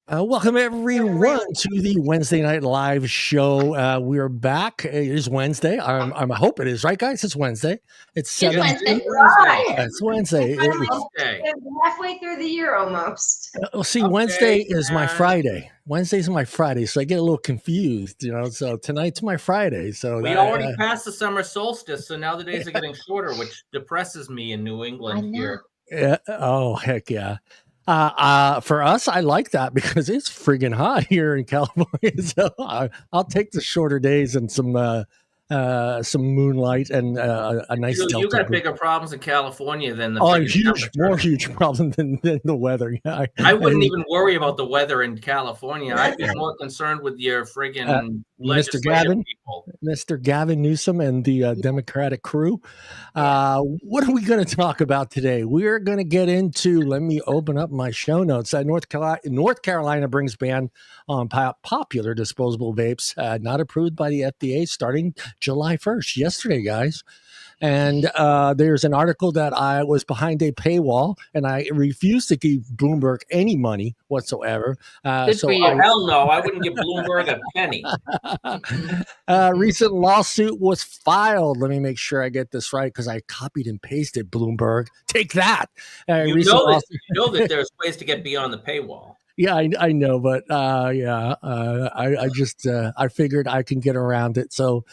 Welcome everyone to the Wednesday Night Live show. We're back. It is Wednesday. I hope it is right, guys. It's Wednesday. It's 7. It's Wednesday. Halfway through the year almost. See, okay, Wednesday is my Friday. Wednesday's my Friday, so I get a little confused, So tonight's my Friday. So we already passed the summer solstice, so now the days are getting shorter, which depresses me in New England here. Yeah. Oh, heck yeah. For us, I like that because it's friggin' hot here in California. So I'll take the shorter days and some moonlight and a nice delta. You got bigger problems in California than the more huge problem than the weather. Yeah, I wouldn't even worry about the weather in California. I'd be more concerned with your friggin' Mr. Gavin Newsom and the Democratic crew. What are we going to talk about today? We're going to get into, let me open up my show notes. North Carolina brings ban on popular disposable vapes, not approved by the FDA starting July 1st, yesterday, guys. And there's an article that I was behind a paywall, and I refused to give Bloomberg any money whatsoever. Hell no, I wouldn't give Bloomberg a penny. Recent lawsuit was filed. Let me make sure I get this right because I copied and pasted Bloomberg. Take that. You know that there's ways to get beyond the paywall. Yeah, I know, but I figured I can get around it. So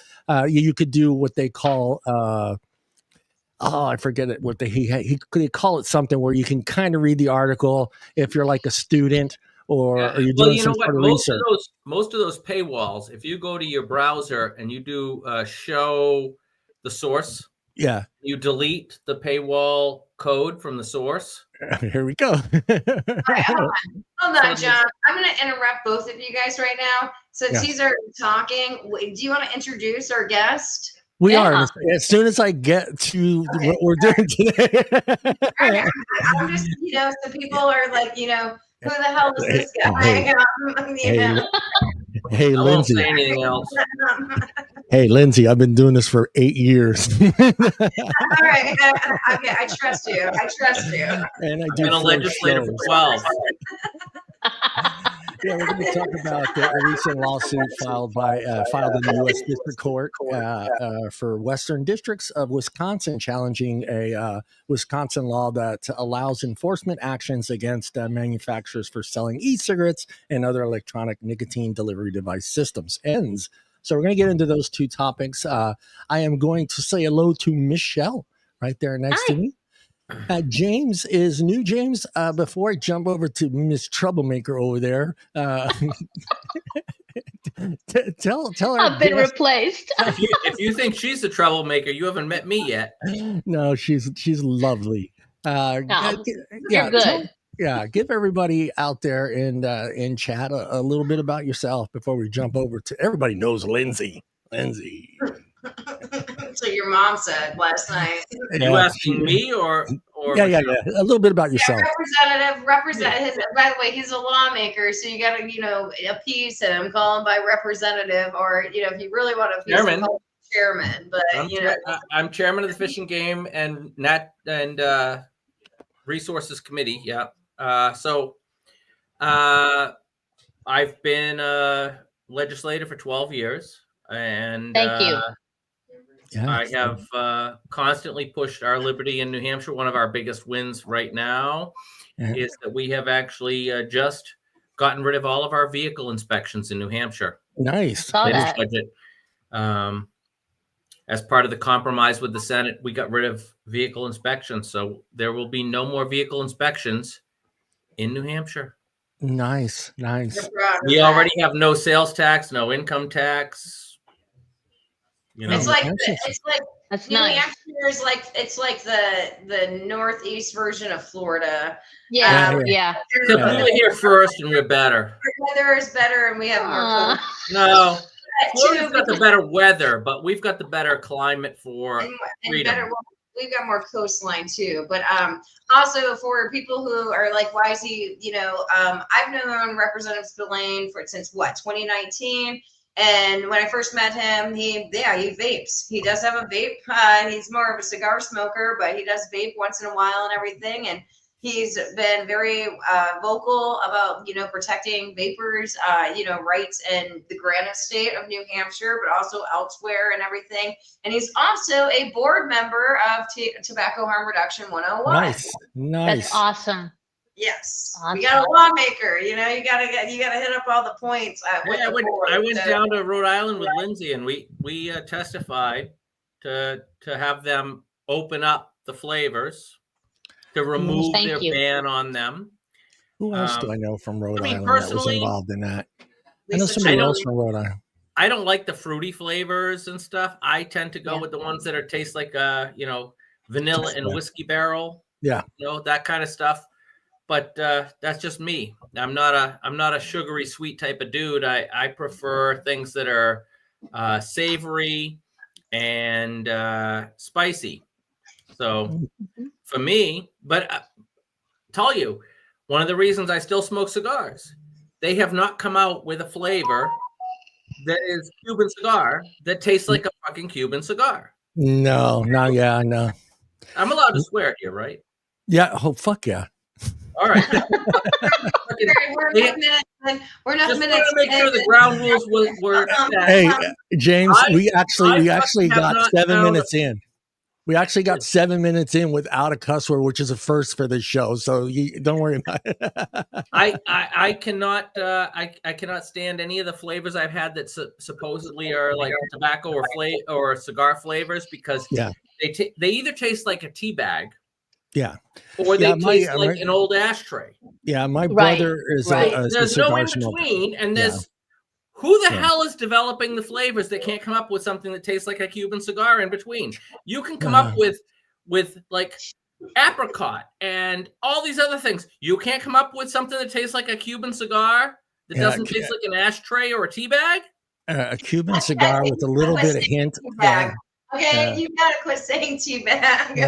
you could do what they call I forget it. What they call it something where you can kind of read the article if you're like a student or you're doing some sort of research. Most of those paywalls, if you go to your browser and you do show the source, you delete the paywall code from the source. Here we go. All right, hold on, John. I'm going to interrupt both of you guys right now. Since he's already talking, do you want to introduce our guest? We are. As soon as I get to what we're doing today. I'm just, so people are like, who the hell is this guy? Hey, Lindsey. I won't say anything else. Hey, Lindsey, I've been doing this for 8 years. All right. Okay, I trust you. And I've been a legislator for 12. We're going to talk about the recent lawsuit filed in the U.S. District Court for Western Districts of Wisconsin, challenging a Wisconsin law that allows enforcement actions against manufacturers for selling e-cigarettes and other electronic nicotine delivery device systems. So we're going to get into those two topics. I am going to say hello to Michelle right there next to me. James is new. James, before I jump over to Miss Troublemaker over there, tell her I've been replaced. If you think she's the troublemaker, you haven't met me yet. No, she's lovely. You're good. Give everybody out there in chat a little bit about yourself before we jump over to everybody knows Lindsey. So your mom said last night. Are you asking me or yeah. A little bit about yourself. Representative. By the way, he's a lawmaker, so you got to appease him. Call him by representative, or if you really want to appease him, call him chairman. But I'm chairman of the Fish and Game and Resources Committee. Yeah. So I've been a legislator for 12 years, and thank you. I have constantly pushed our liberty in New Hampshire. One of our biggest wins right now is that we have actually just gotten rid of all of our vehicle inspections in New Hampshire. Nice. Budget. As part of the compromise with the Senate, we got rid of vehicle inspections. So there will be no more vehicle inspections in New Hampshire. Nice. We already have no sales tax, no income tax. You know, it's like that's New nice. Hampshire is like it's like the northeast version of Florida. Yeah, So we were here first, and we're better. The weather is better, and we have more cold. No, Florida's got the better weather, but we've got the better climate for and freedom. better. We've got more coastline too, but also for people who are like, why is he? You know, I've known Representative Spillane since 2019. And when I first met him, he vapes. He does have a vape. He's more of a cigar smoker, but he does vape once in a while and everything. And he's been very vocal about, you know, protecting vapors, you know, rights in the Granite State of New Hampshire, but also elsewhere and everything. And he's also a board member of Tobacco Harm Reduction 101. Nice. That's awesome. Yes, awesome. We got a lawmaker. You know, you gotta hit up all the points. I went down to Rhode Island with Lindsey, and we testified to have them open up the flavors, to remove their ban on them. Who else do I know from Rhode Island that was involved in that? I know Lisa somebody else from Rhode Island. I don't like the fruity flavors and stuff. I tend to go with the ones that taste like you know, vanilla and whiskey barrel. Yeah, you know, that kind of stuff. But that's just me. I'm not a sugary sweet type of dude. I prefer things that are savory and spicy. So for me, but tell you, one of the reasons I still smoke cigars, they have not come out with a flavor that is Cuban cigar that tastes like a fucking Cuban cigar. No. I'm allowed to swear here, right? Yeah. Oh, fuck yeah. All right. We're not just minutes. To make sure the ground rules were set. Hey, James, we actually got 7 minutes in. We actually got 7 minutes in without a cuss word, which is a first for this show. So don't worry about it. I cannot stand any of the flavors I've had that supposedly are like tobacco or cigar flavors, because they either taste like a tea bag. Yeah. Or they taste like an old ashtray. Yeah, my brother is there's no in between, and there's who the hell is developing the flavors that can't come up with something that tastes like a Cuban cigar in between? You can come up with like apricot and all these other things. You can't come up with something that tastes like a Cuban cigar that doesn't taste like an ashtray or a tea bag? A Cuban cigar with a little bit of hint. Okay, you gotta quit saying tea bag.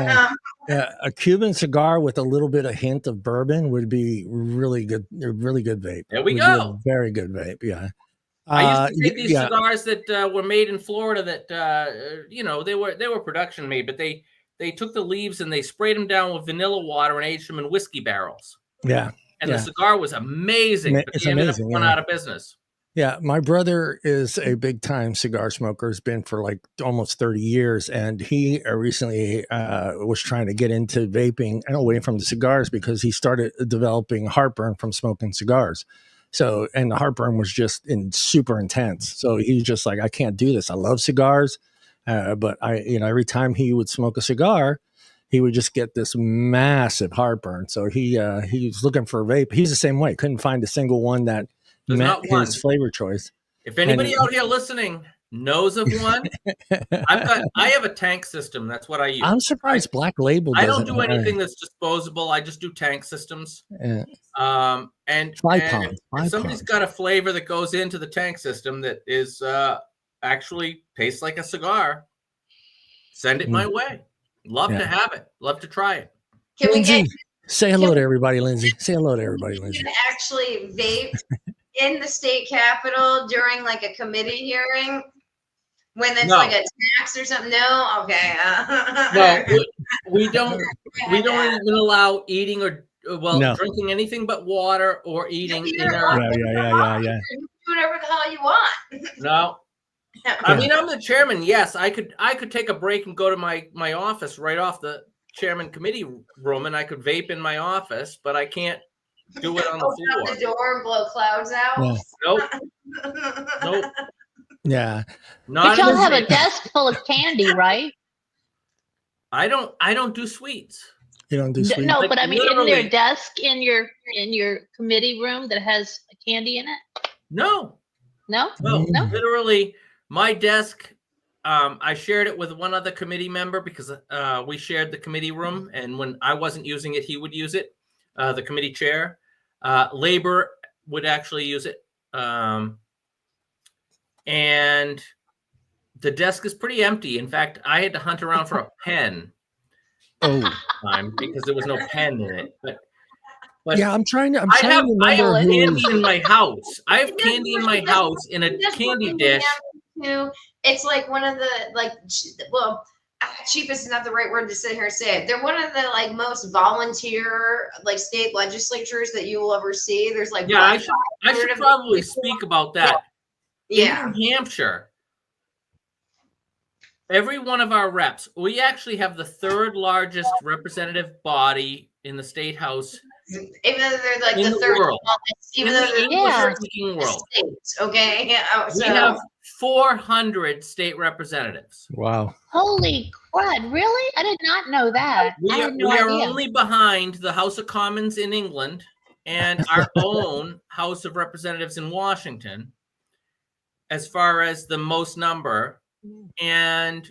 A Cuban cigar with a little bit of hint of bourbon would be really good. A really good vape. There we go. Very good vape. Yeah. I used to take these cigars that were made in Florida that you know, they were production made, but they took the leaves and they sprayed them down with vanilla water and aged them in whiskey barrels. Yeah. And the cigar was amazing, but they ended up going out of business. Yeah, my brother is a big time cigar smoker. Has been for like almost 30 years, and he recently was trying to get into vaping and away from the cigars because he started developing heartburn from smoking cigars. So, and the heartburn was just super intense. So he's just like, I can't do this. I love cigars, but every time he would smoke a cigar, he would just get this massive heartburn. So he was looking for a vape. He's the same way. Couldn't find a single one that met his flavor choice. If anybody out here listening knows of one, I have a tank system. That's what I use. I'm surprised Black Label I don't do anything that's disposable. I just do tank systems. Yeah. And if somebody's got a flavor that goes into the tank system that is actually tastes like a cigar, send it my way. Love to have it. Love to try it. Can Lindsey, say hello to everybody, Lindsey. Say hello to everybody, Lindsey. You can actually vape in the state capitol during like a committee hearing when it's like a tax or something. No, okay. Well, we don't even allow eating or drinking anything but water or eating in our. Yeah. Do whatever the hell you want. No. I mean, I'm the chairman. Yes, I could take a break and go to my office right off the chairman committee room, and I could vape in my office, but I can't do it on the floor. Open up the door and blow clouds out. Yeah. Nope. Yeah. But y'all have a desk full of candy, right? I don't do sweets. You don't do sweets? No, like, but I mean, isn't there a desk in your committee room that has candy in it? No. No. Literally, my desk I shared it with one other committee member because we shared the committee room, and when I wasn't using it, he would use it. The committee chair, labor would actually use it, and the desk is pretty empty. In fact, I had to hunt around for a pen. Because there was no pen in it. But yeah, I'm trying to. I have candy in my house. I have candy in my house in a candy dish. It's like one of the cheapest is not the right word to sit here and say it. They're one of the most volunteer state legislatures that you will ever see. There's I should probably speak about that. Yeah, in New Hampshire, every one of our reps, we actually have the third largest representative body in the state house. Even though they're in the third world. Even though they're English-speaking world. States, okay. Yeah. We have 400 state representatives. Wow. Holy crud. Really? I did not know that. We are only behind the House of Commons in England and our own House of Representatives in Washington as far as the most number. And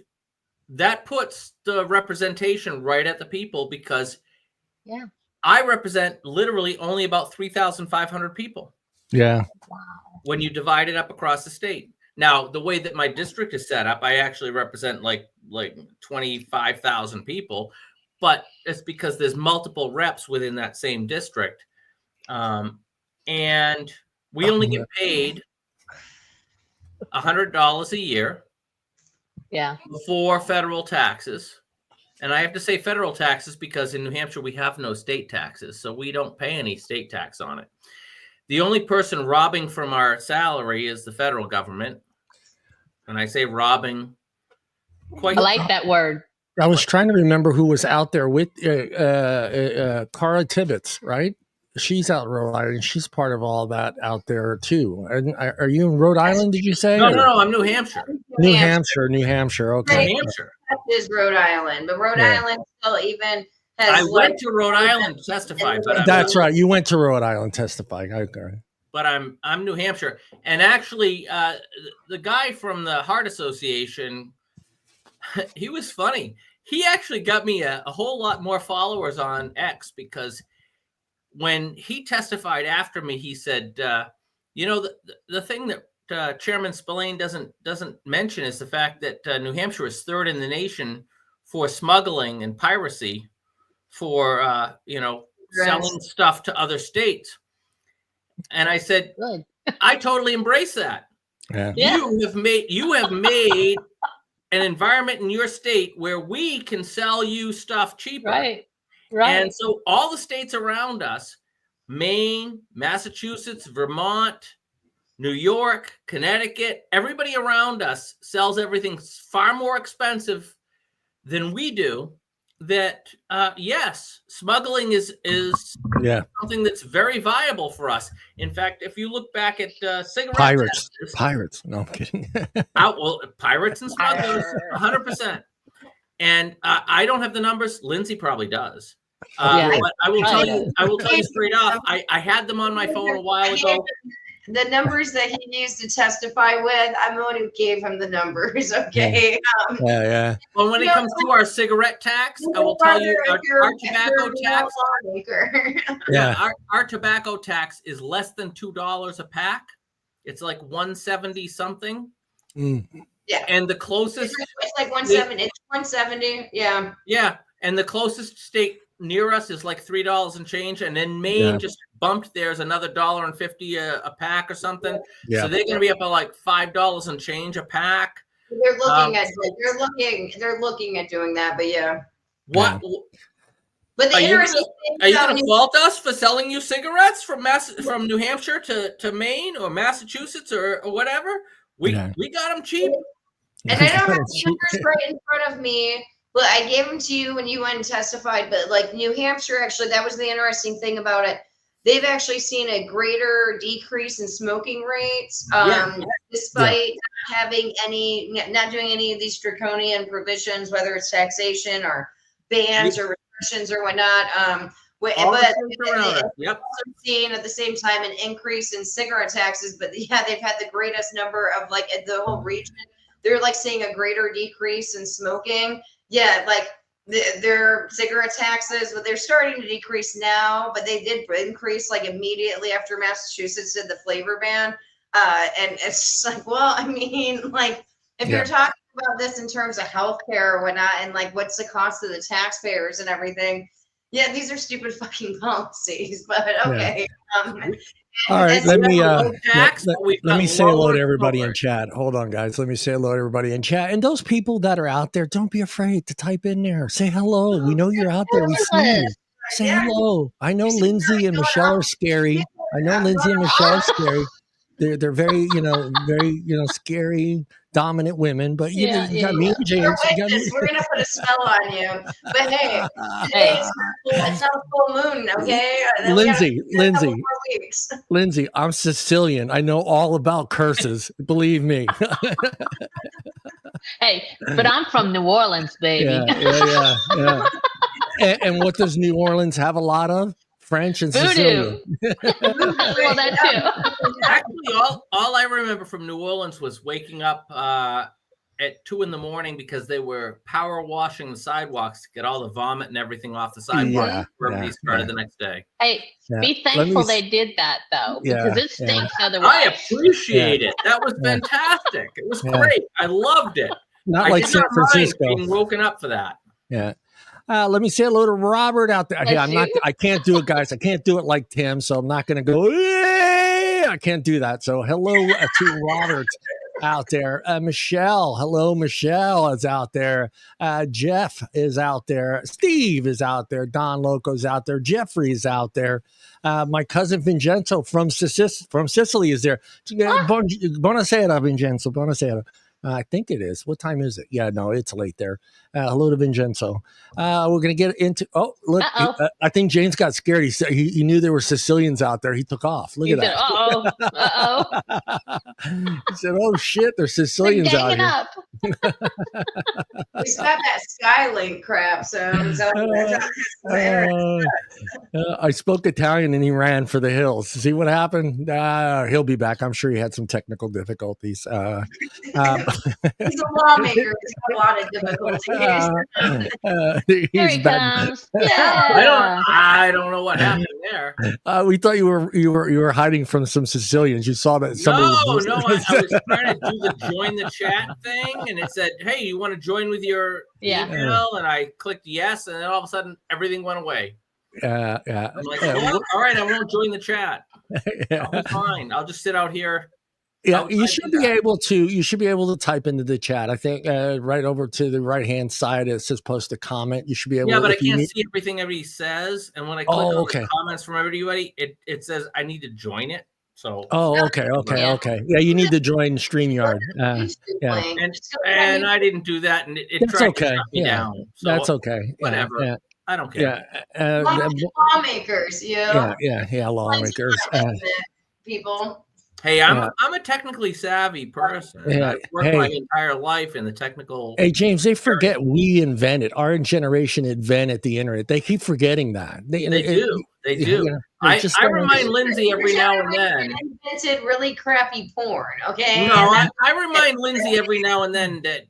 that puts the representation right at the people because I represent literally only about 3,500 people. Yeah. Wow. When you divide it up across the state. Now, the way that my district is set up, I actually represent like 25,000 people, but it's because there's multiple reps within that same district. And we only get paid $100 a year. Yeah. Before federal taxes. And I have to say federal taxes because in New Hampshire, we have no state taxes. So we don't pay any state tax on it. The only person robbing from our salary is the federal government. And I say robbing quite. I like that word. I was trying to remember who was out there with Cara Tibbetts, right? She's out in Rhode Island. She's part of all that out there too. Are you in Rhode Island? Did you say? No. I'm New Hampshire. New Hampshire. Okay. New Hampshire. That is Rhode Island, but Rhode Island still even has. I went to Rhode Island to testify, but that's right. You went to Rhode Island testifying. Okay. But I'm New Hampshire, and actually, the guy from the Heart Association, he was funny. He actually got me a whole lot more followers on X because when he testified after me, he said, the thing that Chairman Spillane doesn't mention is the fact that New Hampshire is third in the nation for smuggling and piracy for, selling stuff to other states. And I said, good. I totally embrace that. Yeah. You have made an environment in your state where we can sell you stuff cheaper. Right. And so all the states around us, Maine, Massachusetts, Vermont, New York, Connecticut, everybody around us sells everything far more expensive than we do. That yes, smuggling is something that's very viable for us. In fact, if you look back at cigarette pirates. No, I'm kidding. Pirates and smugglers, 100%. And I don't have the numbers. Lindsey probably does. But I will tell you straight off. I had them on my phone a while ago. The numbers that he used to testify with, I'm the one who gave him the numbers. Okay. Yeah. Well, when it comes to our cigarette tax, I will tell you our tobacco tax. Our tobacco tax is less than $2 a pack. It's like 170 something. Mm. Yeah. And the closest, it's like 170. It's 170. Yeah. Yeah. And the closest state near us is like $3 and change, and then Maine just bumped theirs another $1.50 a pack or something. Yeah. So they're going to be up at like $5 and change a pack. They're looking at doing that, but yeah. What? But the interesting thing, are you going to fault us for selling you cigarettes from New Hampshire to Maine or Massachusetts or whatever? We got them cheap. And I don't have the numbers right in front of me. Well, I gave them to you when you went and testified, but like New Hampshire, actually, that was the interesting thing about it. They've actually seen a greater decrease in smoking rates, despite not doing any of these draconian provisions, whether it's taxation or bans or restrictions or whatnot. But also seeing at the same time an increase in cigarette taxes. But yeah, they've had the greatest number of the whole region. they're like seeing a greater decrease in smoking. Yeah, like their cigarette taxes, but they're starting to decrease now, but they did increase like immediately after Massachusetts did the flavor ban. And it's just like, well, I mean, like if you're talking about this in terms of healthcare or whatnot, and like what's the cost of the taxpayers and everything, yeah, these are stupid fucking policies, but okay. All right, let me say hello to everybody in chat. Hold on, guys. Let me say hello to everybody in chat. And those people that are out there, don't be afraid to type in there. Say hello. We know you're out there. We see you. Say hello. I know Lindsey and Michelle are scary. They're very, very, scary, dominant women. But you got me and James. We're gonna put a spell on you. But hey, it's not a full moon, okay? Lindsey, I'm Sicilian. I know all about curses. Believe me. Hey, but I'm from New Orleans, baby. Yeah. And what does New Orleans have a lot of? French and Sicilian. Well, that too. Actually, all I remember from New Orleans was waking up at 2 a.m. because they were power washing the sidewalks to get all the vomit and everything off the sidewalk before everybody started the next day. Hey, be thankful they did that though, because it stinks otherwise. I appreciate it. That was fantastic. It was great. I loved it. Not like San Francisco. Being woken up for that. Yeah. Let me say hello to Robert out there. Hey, I can't do it, guys. I can't do it like Tim, so I'm not going to go, I can't do that. So hello to Robert out there. Michelle, hello, Michelle is out there. Jeff is out there. Steve is out there. Don Loco's out there. Jeffrey is out there. My cousin Vincenzo from Sicily is there. Buonasera, Vincenzo. Buonasera. I think it is. What time is it? Yeah, no, it's late there. Hello to Vincenzo. We're going to get into, look, I think James got scared. He knew there were Sicilians out there. He took off. Look at that. He said, oh shit, there's Sicilians out here. He's got that Skylink crap, so I spoke Italian and he ran for the hills. See what happened? He'll be back. I'm sure he had some technical difficulties. He's a lawmaker. He's got a lot of difficulties. Here he comes. I don't know what happened there. We thought you were hiding from some Sicilians. You saw that somebody. No. I was trying to do the join the chat thing, and it said, "Hey, you want to join with your email?" And I clicked yes, and then all of a sudden everything went away. Yeah. I'm like, all right, I won't join the chat. I'll be fine. I'll just sit out here. Yeah, you should be able to type into the chat. I think right over to the right hand side it says post a comment. You should be able to. Yeah, but I can't see everything everybody says, and when I click on the comments from everybody, it says I need to join it. So okay. Yeah, you need to join StreamYard. And I didn't do that, and it tried to shut me down. So that's okay. Whatever. Yeah. I don't care. Lawmakers, lawmakers. People. Hey, I'm a technically savvy person. I've worked my entire life in the technical. Hey, James, they forget our generation invented the internet. They keep forgetting that. They do. I remind Lindsey every now and then. Invented really crappy porn. Okay. No, I remind Lindsey every now and then that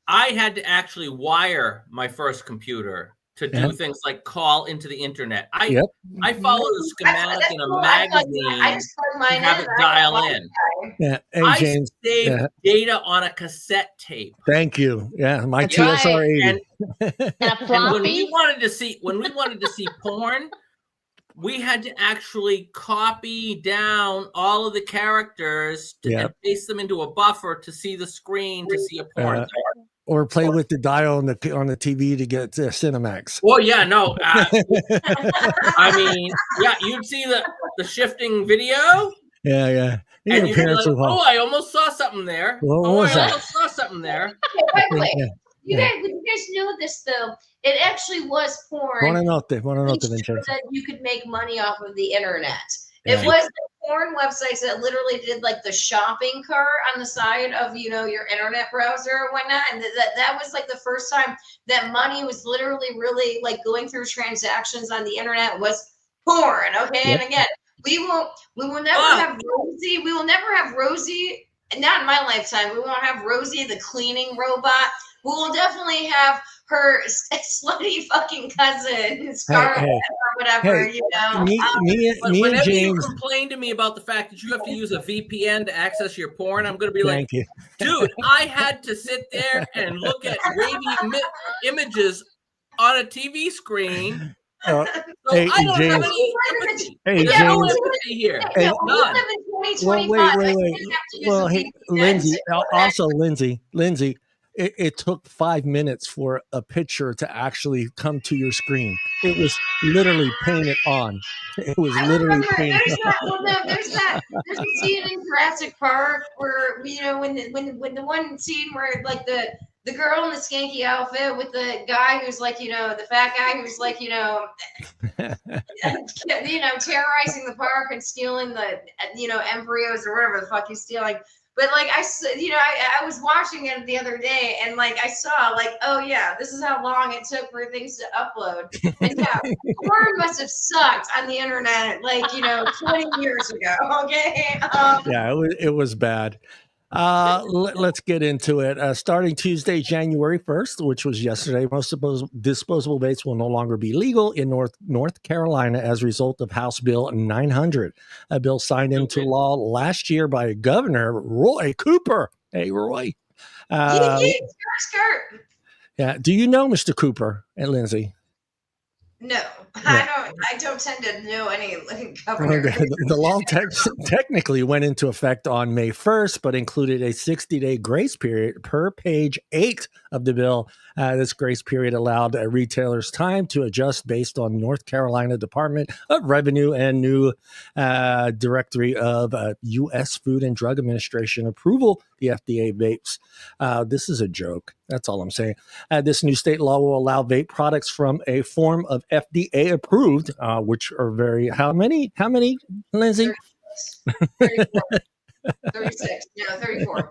I had to actually wire my first computer to do things like call into the internet. I follow the schematic in a magazine to have it dial in. Yeah. Hey, I James, saved data on a cassette tape. Thank you. Yeah, my TSR-80. And when we wanted to see porn, we had to actually copy down all of the characters and paste them into a buffer to see the screen to see a porn. Or play with the dial on the TV to get Cinemax. Well, yeah, no. I mean, you'd see the shifting video. Yeah. And you'd be like, I almost saw something there. Saw something there. Wait. You guys know this, though. It actually was porn. That you could make money off of the internet. It was the porn websites that literally did like the shopping cart on the side of your internet browser or whatnot, and that was like the first time that money was literally really like going through transactions on the internet was porn. Okay, and again, we will never have Rosie. We will never have Rosie not in my lifetime. We won't have Rosie the cleaning robot. We will definitely have her slutty fucking cousin, Scarlett, or whatever, you know. Me and whenever James, you complain to me about the fact that you have to use a VPN to access your porn, I'm going to be like, you. dude, I had to sit there and look at wavy images on a TV screen. So Hey, I don't James. have any empathy. Hey, There's no James. empathy here. Yeah, None. we live in 2025. Wait. Well, hey, Lindsey. Also, Lindsey. It took 5 minutes for a picture to actually come to your screen. It was literally painted on. It was literally painted on. There's a scene in Jurassic Park where, you know, when the one scene where like the girl in the skanky outfit with the guy who's like, you know, the fat guy who's like, you know, terrorizing the park and stealing the, you know, embryos or whatever the fuck he's stealing. But like I was watching it the other day and like I saw like, oh yeah, this is how long it took for things to upload. And yeah, porn must have sucked on the internet like, you know, 20 years ago. Okay. Yeah, it was bad. Let's get into it. Starting Tuesday, January 1st, which was yesterday, most disposable vapes will no longer be legal in North Carolina as a result of House Bill 900, a bill signed into law last year by Governor Roy Cooper. Hey, Roy. Yeah. Do you know Mr. Cooper and Lindsey? No, Yeah. I don't tend to know any governor. The law technically went into effect on May 1st, but included a 60-day grace period per page 8 of the bill. This grace period allowed retailers time to adjust based on North Carolina Department of Revenue and new directory of U.S. Food and Drug Administration approval, the FDA vapes. This is a joke. That's all I'm saying. This new state law will allow vape products from a form of FDA approved, which are how many, Lindsey? 36. No, 34.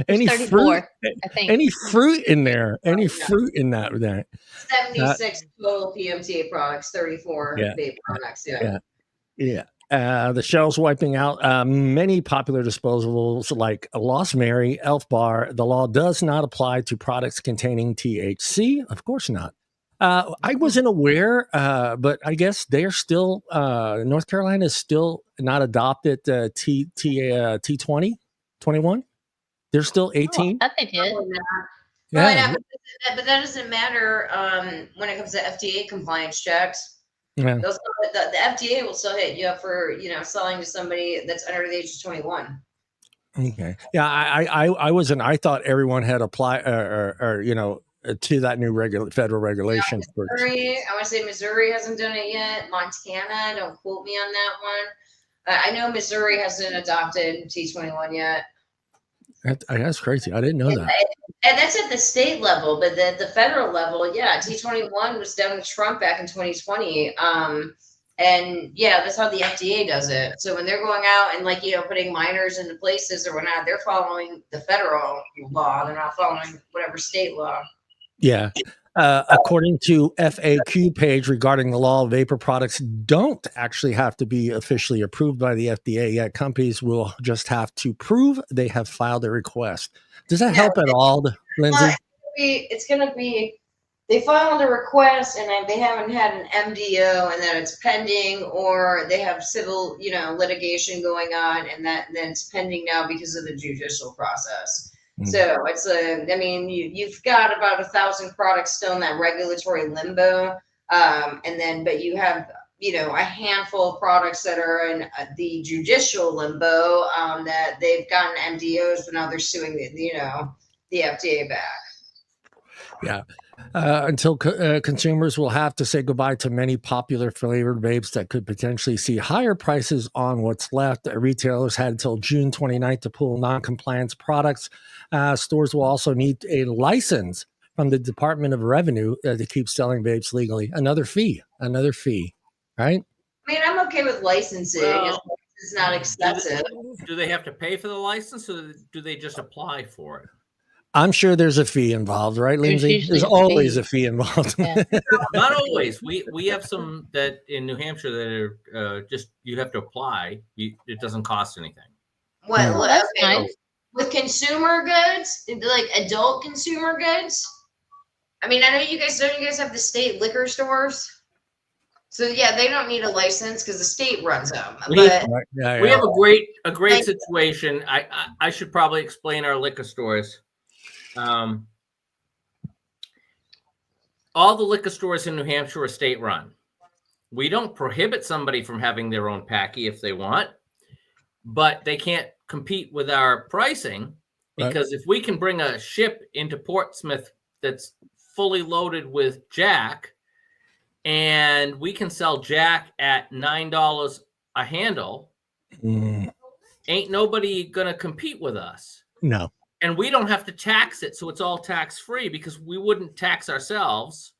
Any 34, fruit? I think. Any fruit in there? Any fruit in that? 76 total PMTA products, 34 vape products. Yeah. The shelves wiping out many popular disposables like Lost Mary, Elf Bar. The law does not apply to products containing THC. Of course not. I wasn't aware, but I guess they're still, North Carolina is still not adopted T20, 21. They're still 18. I think it. Yeah. But that doesn't matter when it comes to FDA compliance checks. Yeah. The FDA will still hit you up for, you know, selling to somebody that's under the age of 21. Okay. Yeah, I wasn't. I thought everyone had applied or you know, to that new federal regulation. Missouri, I want to say Missouri hasn't done it yet. Montana, don't quote me on that one. I know Missouri hasn't adopted T21 yet. That's crazy. I didn't know that. And that's at the state level, but the federal level, yeah, T21 was done with Trump back in 2020. And yeah, that's how the FDA does it. So when they're going out and like, you know, putting minors into places or whatnot, they're following the federal law. They're not following whatever state law. Yeah. According to FAQ page regarding the law, vapor products don't actually have to be officially approved by the FDA yet. Companies will just have to prove they have filed a request. Does that help at all, Lindsey? It's going to be, they filed a request and they haven't had an MDO and that it's pending, or they have civil, you know, litigation going on and then it's pending now because of the judicial process. So it's I mean, you've got about 1,000 products still in that regulatory limbo. But you have, you know, a handful of products that are in the judicial limbo that they've gotten MDOs, but now they're suing the FDA back. Yeah. Until consumers will have to say goodbye to many popular flavored vapes that could potentially see higher prices on what's left. Retailers had until June 29th to pull non-compliance products. Stores will also need a license from the Department of Revenue to keep selling vapes legally. Another fee, right? I mean, I'm okay with licensing. Well, it's not excessive. Do they have to pay for the license, or do they just apply for it? I'm sure there's a fee involved, right, Lindsey? There's always a fee involved. Yeah. Not always. We have some that in New Hampshire that are just, you have to apply. It doesn't cost anything. What? Mm. Well, that's Okay. nice. With consumer goods, like adult consumer goods. I mean, I know you guys have the state liquor stores. So yeah, they don't need a license because the state runs them. We- But We have a great situation. I should probably explain our liquor stores. All the liquor stores in New Hampshire are state run. We don't prohibit somebody from having their own packy if they want, but they can't compete with our pricing because if we can bring a ship into Portsmouth that's fully loaded with Jack, and we can sell Jack at $9 a handle, ain't nobody gonna compete with us. No. And we don't have to tax it, so it's all tax free because we wouldn't tax ourselves.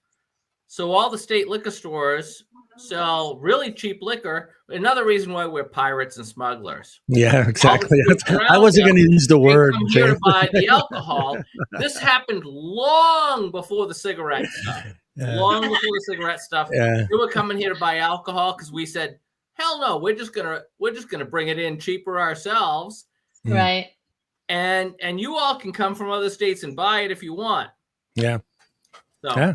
So all the state liquor stores sell really cheap liquor. Another reason why we're pirates and smugglers. Yeah, exactly. I I wasn't going to use the word. Come here to buy the alcohol. This happened long before the cigarette stuff. Long before the cigarette stuff. Yeah. They were coming here to buy alcohol because we said, "Hell no, we're just gonna bring it in cheaper ourselves." Right. And you all can come from other states and buy it if you want. Yeah. So. Yeah.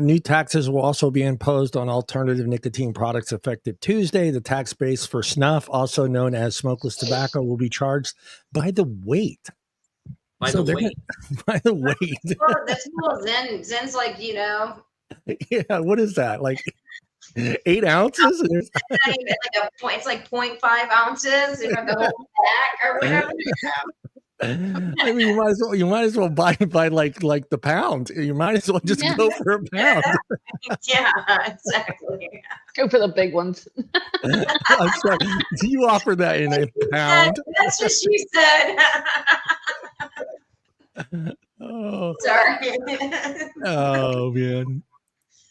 New taxes will also be imposed on alternative nicotine products effective Tuesday. The tax base for snuff, also known as smokeless tobacco, will be charged by the weight. By the weight. By the weight. that's cool. Zen's like, you know. Yeah. What is that? Like 8 ounces? It's like 0.5 ounces. You know, the whole pack or whatever. I mean, you might as well buy like the pound. You might as well just go for a pound. Yeah, exactly. Go for the big ones. I'm sorry. Do you offer that in a pound? That's what she said. Oh, sorry. Oh man.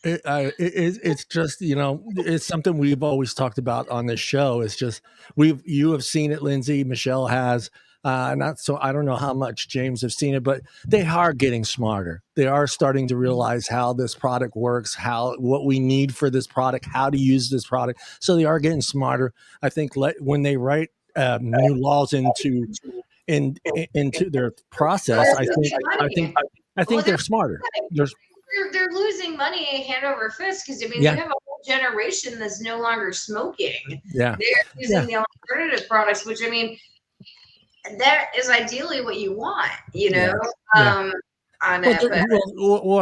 It's just, you know, it's something we've always talked about on this show. It's just you have seen it, Lindsey, Michelle has. Not so I don't know how much James have seen it, but they are getting smarter. They are starting to realize how this product works, what we need for this product, how to use this product. So they are getting smarter. I think when they write new laws into their process, I think they're smarter. They're losing money hand over fist because I mean you have a whole generation that's no longer smoking. Yeah, they're using the alternative products, which I mean. That is ideally what you want, you know. What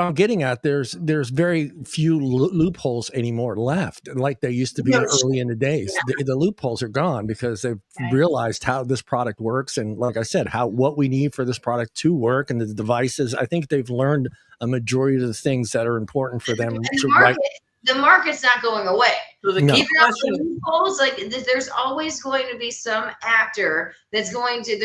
I'm getting at, there's very few loopholes anymore left, like there used to be early in the days. The loopholes are gone because they've realized how this product works, and like I said, what we need for this product to work, and the devices. I think they've learned a majority of the things that are important for them to write. The market's not going away. So the key question, like there's always going to be some actor that's going to.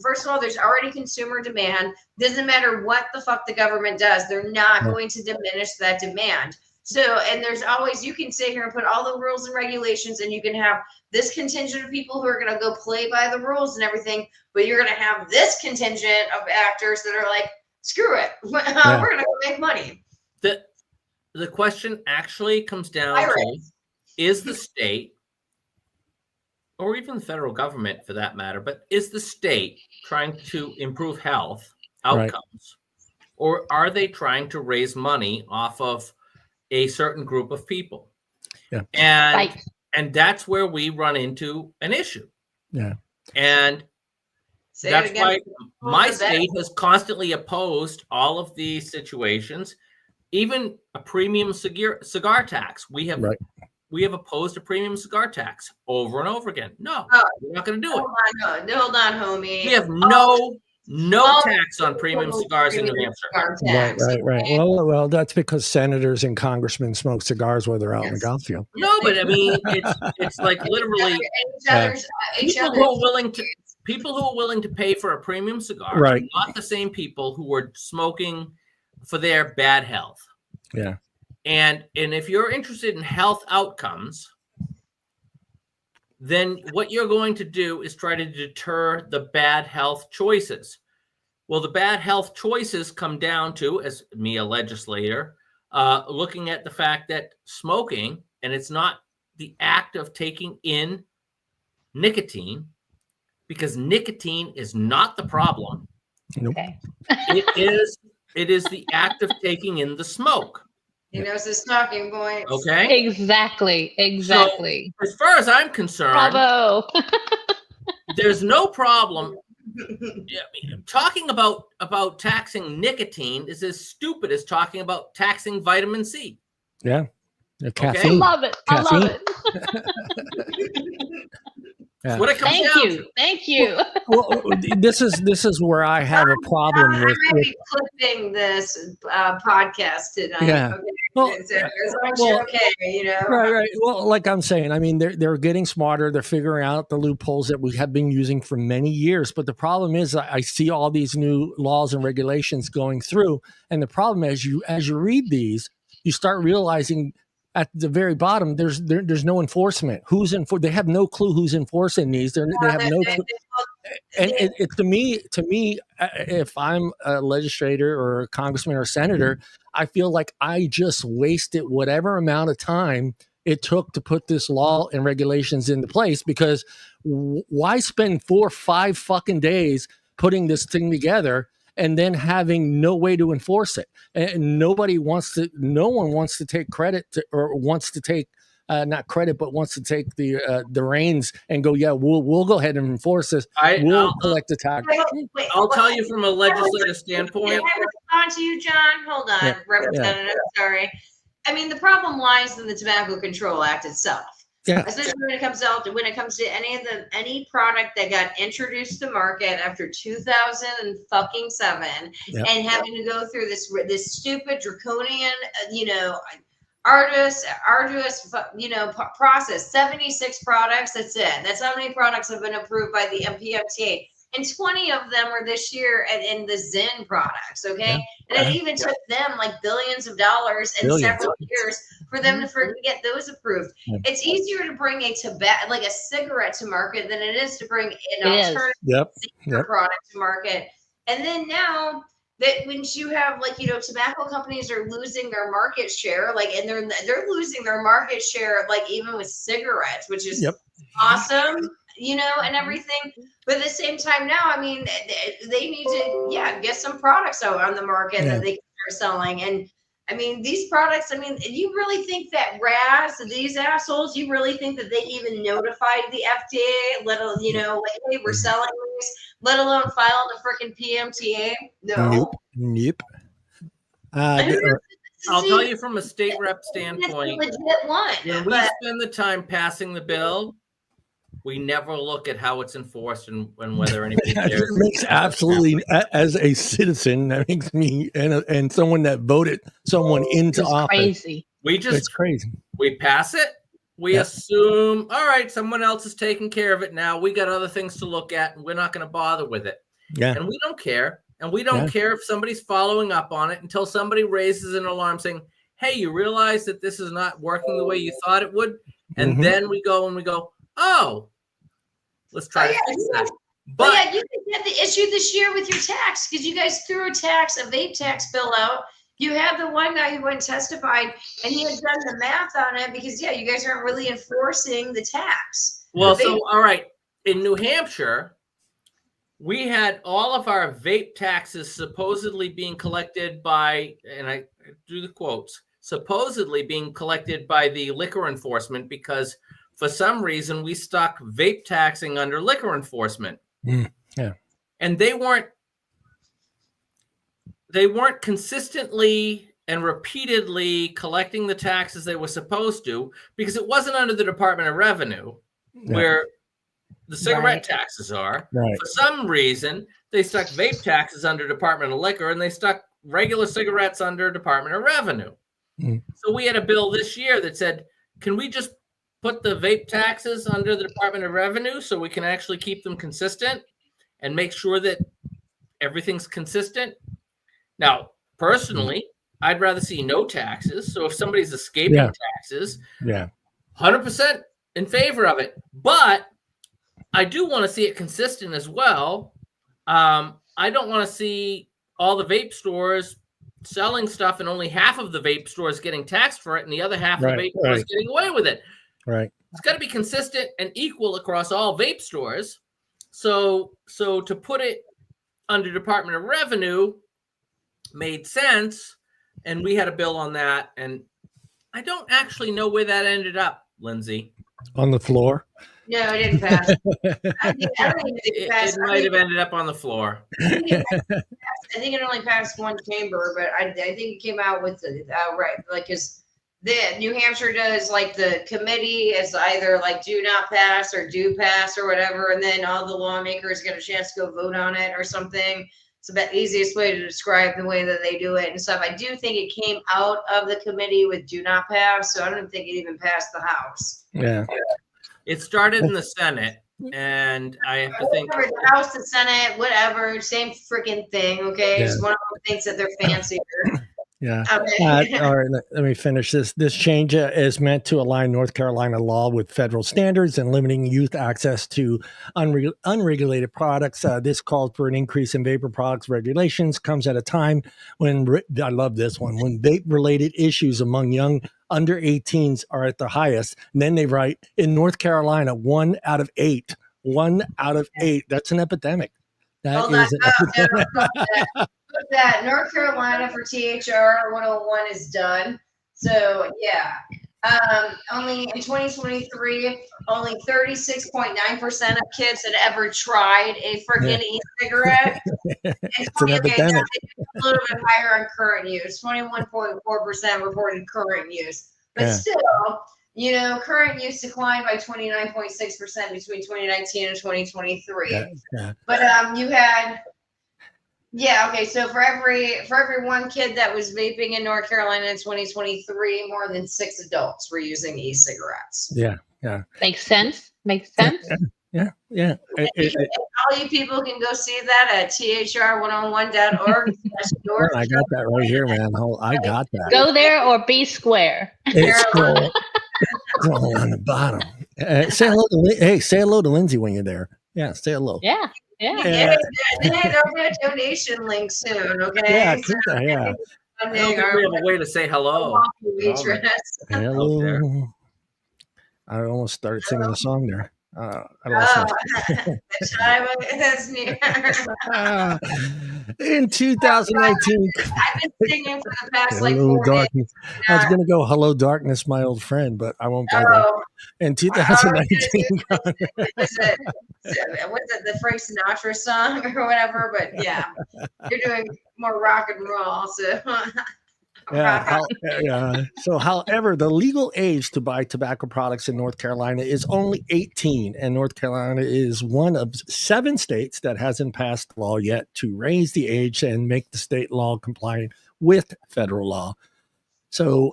First of all, there's already consumer demand. Doesn't matter what the fuck the government does, they're not going to diminish that demand. So, and there's always, you can sit here and put all the rules and regulations, and you can have this contingent of people who are going to go play by the rules and everything, but you're going to have this contingent of actors that are like, screw it, we're going to go make money. The question actually comes down to, is the state, or even the federal government for that matter, but is the state trying to improve health outcomes, or are they trying to raise money off of a certain group of people? Yeah. And that's where we run into an issue. Yeah. And that's why my state has constantly opposed all of these situations. Even a premium cigar tax. We have opposed a premium cigar tax over and over again. No, we're not going to do it. Hold on, homie. We have no tax on premium cigars in New Hampshire. Right. Well, that's because senators and congressmen smoke cigars while they're out in the golf field. No, but I mean, it's like literally people who are willing to pay for a premium cigar are not the same people who are smoking for their bad health. Yeah. And if you're interested in health outcomes, then what you're going to do is try to deter the bad health choices. Well, the bad health choices come down to, as me, a legislator, looking at the fact that smoking, and it's not the act of taking in nicotine, because nicotine is not the problem. Nope. Okay. It is the act of taking in the smoke. He knows his talking points. Okay. Exactly. So, as far as I'm concerned, Bravo. there's no problem. Talking about taxing nicotine is as stupid as talking about taxing vitamin C. Yeah. Caffeine. I love it. I love it. That's what it comes down to. Thank you. Well, this is where I have a problem I with. might be clipping this podcast tonight. Yeah. Okay. Well, As long as you're okay, you know. Right. Well, like I'm saying, I mean, they're getting smarter. They're figuring out the loopholes that we have been using for many years. But the problem is, I see all these new laws and regulations going through, and the problem as you read these, you start realizing at the very bottom, there's no enforcement. They have no clue who's enforcing these. They have no clue. And it to me, if I'm a legislator or a congressman or senator, I feel like I just wasted whatever amount of time it took to put this law and regulations into place, because why spend 4 or 5 fucking days putting this thing together and then having no way to enforce it? And no one wants to take credit or wants to take not credit, but wants to take the reins and go, yeah, we'll go ahead and enforce this. We'll collect the tax. I'll tell you from a legislative standpoint. Can I respond to you, John? Hold on, Representative. Sorry. I mean, the problem lies in the Tobacco Control Act itself. Yeah. Especially when it comes to any product that got introduced to market after 2007, and having to go through this stupid draconian, arduous, process. 76 products. That's it. That's how many products have been approved by the PMTA. And 20 of them were this year in the Zen products, okay? Yeah. And it even took them like billions of dollars and several years for them to get those approved. Yeah. It's easier to bring a cigarette to market than it is to bring an alternative product to market. And then now that when you have tobacco companies are losing their market share, and they're losing their market share even with cigarettes, which is awesome. And everything. But at the same time now, I mean, they need to, get some products out on the market that they can start selling. And I mean, these products, I mean, you really think that these assholes, you really think that they even notified the FDA, let alone, hey, we're selling these, let alone file the freaking PMTA? No. Nope. I'll tell you from a state rep standpoint, legit one. When we spend the time passing the bill, we never look at how it's enforced and whether anybody cares. It makes absolutely, as a citizen, that makes me and someone that voted someone into office. Crazy. It's crazy. We pass it. We assume, all right, someone else is taking care of it now. We got other things to look at, and we're not going to bother with it. Yeah. And we don't care. And we don't care if somebody's following up on it until somebody raises an alarm saying, hey, you realize that this is not working the way you thought it would? And then we go, oh, let's try to fix that. But you had the issue this year with your tax, because you guys threw a vape tax bill out. You had the one guy who went and testified, and he had done the math on it because, you guys aren't really enforcing the tax. Well, all right. In New Hampshire, we had all of our vape taxes supposedly being collected by, and I do the quotes, supposedly being collected by the liquor enforcement, because for some reason we stuck vape taxing under liquor enforcement. And they weren't consistently and repeatedly collecting the taxes they were supposed to, because it wasn't under the Department of Revenue where the cigarette taxes are. For some reason, they stuck vape taxes under Department of Liquor, and they stuck regular cigarettes under Department of Revenue. So we had a bill this year that said, can we just put the vape taxes under the Department of Revenue so we can actually keep them consistent and make sure that everything's consistent? Now, personally, I'd rather see no taxes. So if somebody's escaping taxes, 100% in favor of it. But I do want to see it consistent as well. I don't want to see all the vape stores selling stuff and only half of the vape stores getting taxed for it and the other half of the vape stores getting away with it. It's got to be consistent and equal across all vape stores So to put it under Department of Revenue made sense, and we had a bill on that, and I don't actually know where that ended up, Lindsey. On the floor? No, it didn't pass. I think it might have ended up on the floor. I think it only passed one chamber, but I think it came out with the right, like, because the New Hampshire does, like, the committee is either like do not pass or do pass or whatever, and then all the lawmakers get a chance to go vote on it or something. It's the easiest way to describe the way that they do it and stuff. I do think it came out of the committee with do not pass, so I don't think it even passed the House. Yeah. It started in the Senate, and I have to think the House, the Senate, whatever, same freaking thing. Okay, Yeah. Just one of them thinks that they're fancier. Yeah. Okay. All right. Let me finish this. This change is meant to align North Carolina law with federal standards and limiting youth access to unregulated products. This calls for an increase in vapor products regulations. Comes at a time when I love this one, when vape-related issues among young under 18s are at the highest. And then they write in North Carolina, 1 out of 8. 1 out of 8. That's an epidemic. That is an epidemic. That North Carolina for THR 101 is done. So yeah, only in 2023, only 36.9% of kids had ever tried a freaking e-cigarette. It's an epidemic. A little bit higher on current use. 21.4% reported current use, but still, you know, current use declined by 29.6% between 2019 and 2023. But you had. Yeah, okay. So for every one kid that was vaping in North Carolina in 2023, more than 6 adults were using e-cigarettes. Yeah. Makes sense. Yeah. All you people can go see that at thr101.org. I got that right here, man. I got that. Go there or be square. It's scroll on the bottom. Say hello to Lindsey when you're there. Yeah, say hello. Yeah. There'll be a donation link soon, okay? Yeah, so, I don't think we have a way to say hello. Hello. I almost started singing the song there. The time is near. In 2019, I've been singing for the past like hello, 4 darkness. days. I was going to go, hello, darkness, my old friend, but I won't go there. In 2019, was it the Frank Sinatra song or whatever? But yeah, you're doing more rock and roll. So So, however, the legal age to buy tobacco products in North Carolina is only 18, and North Carolina is one of 7 states that hasn't passed the law yet to raise the age and make the state law compliant with federal law. So,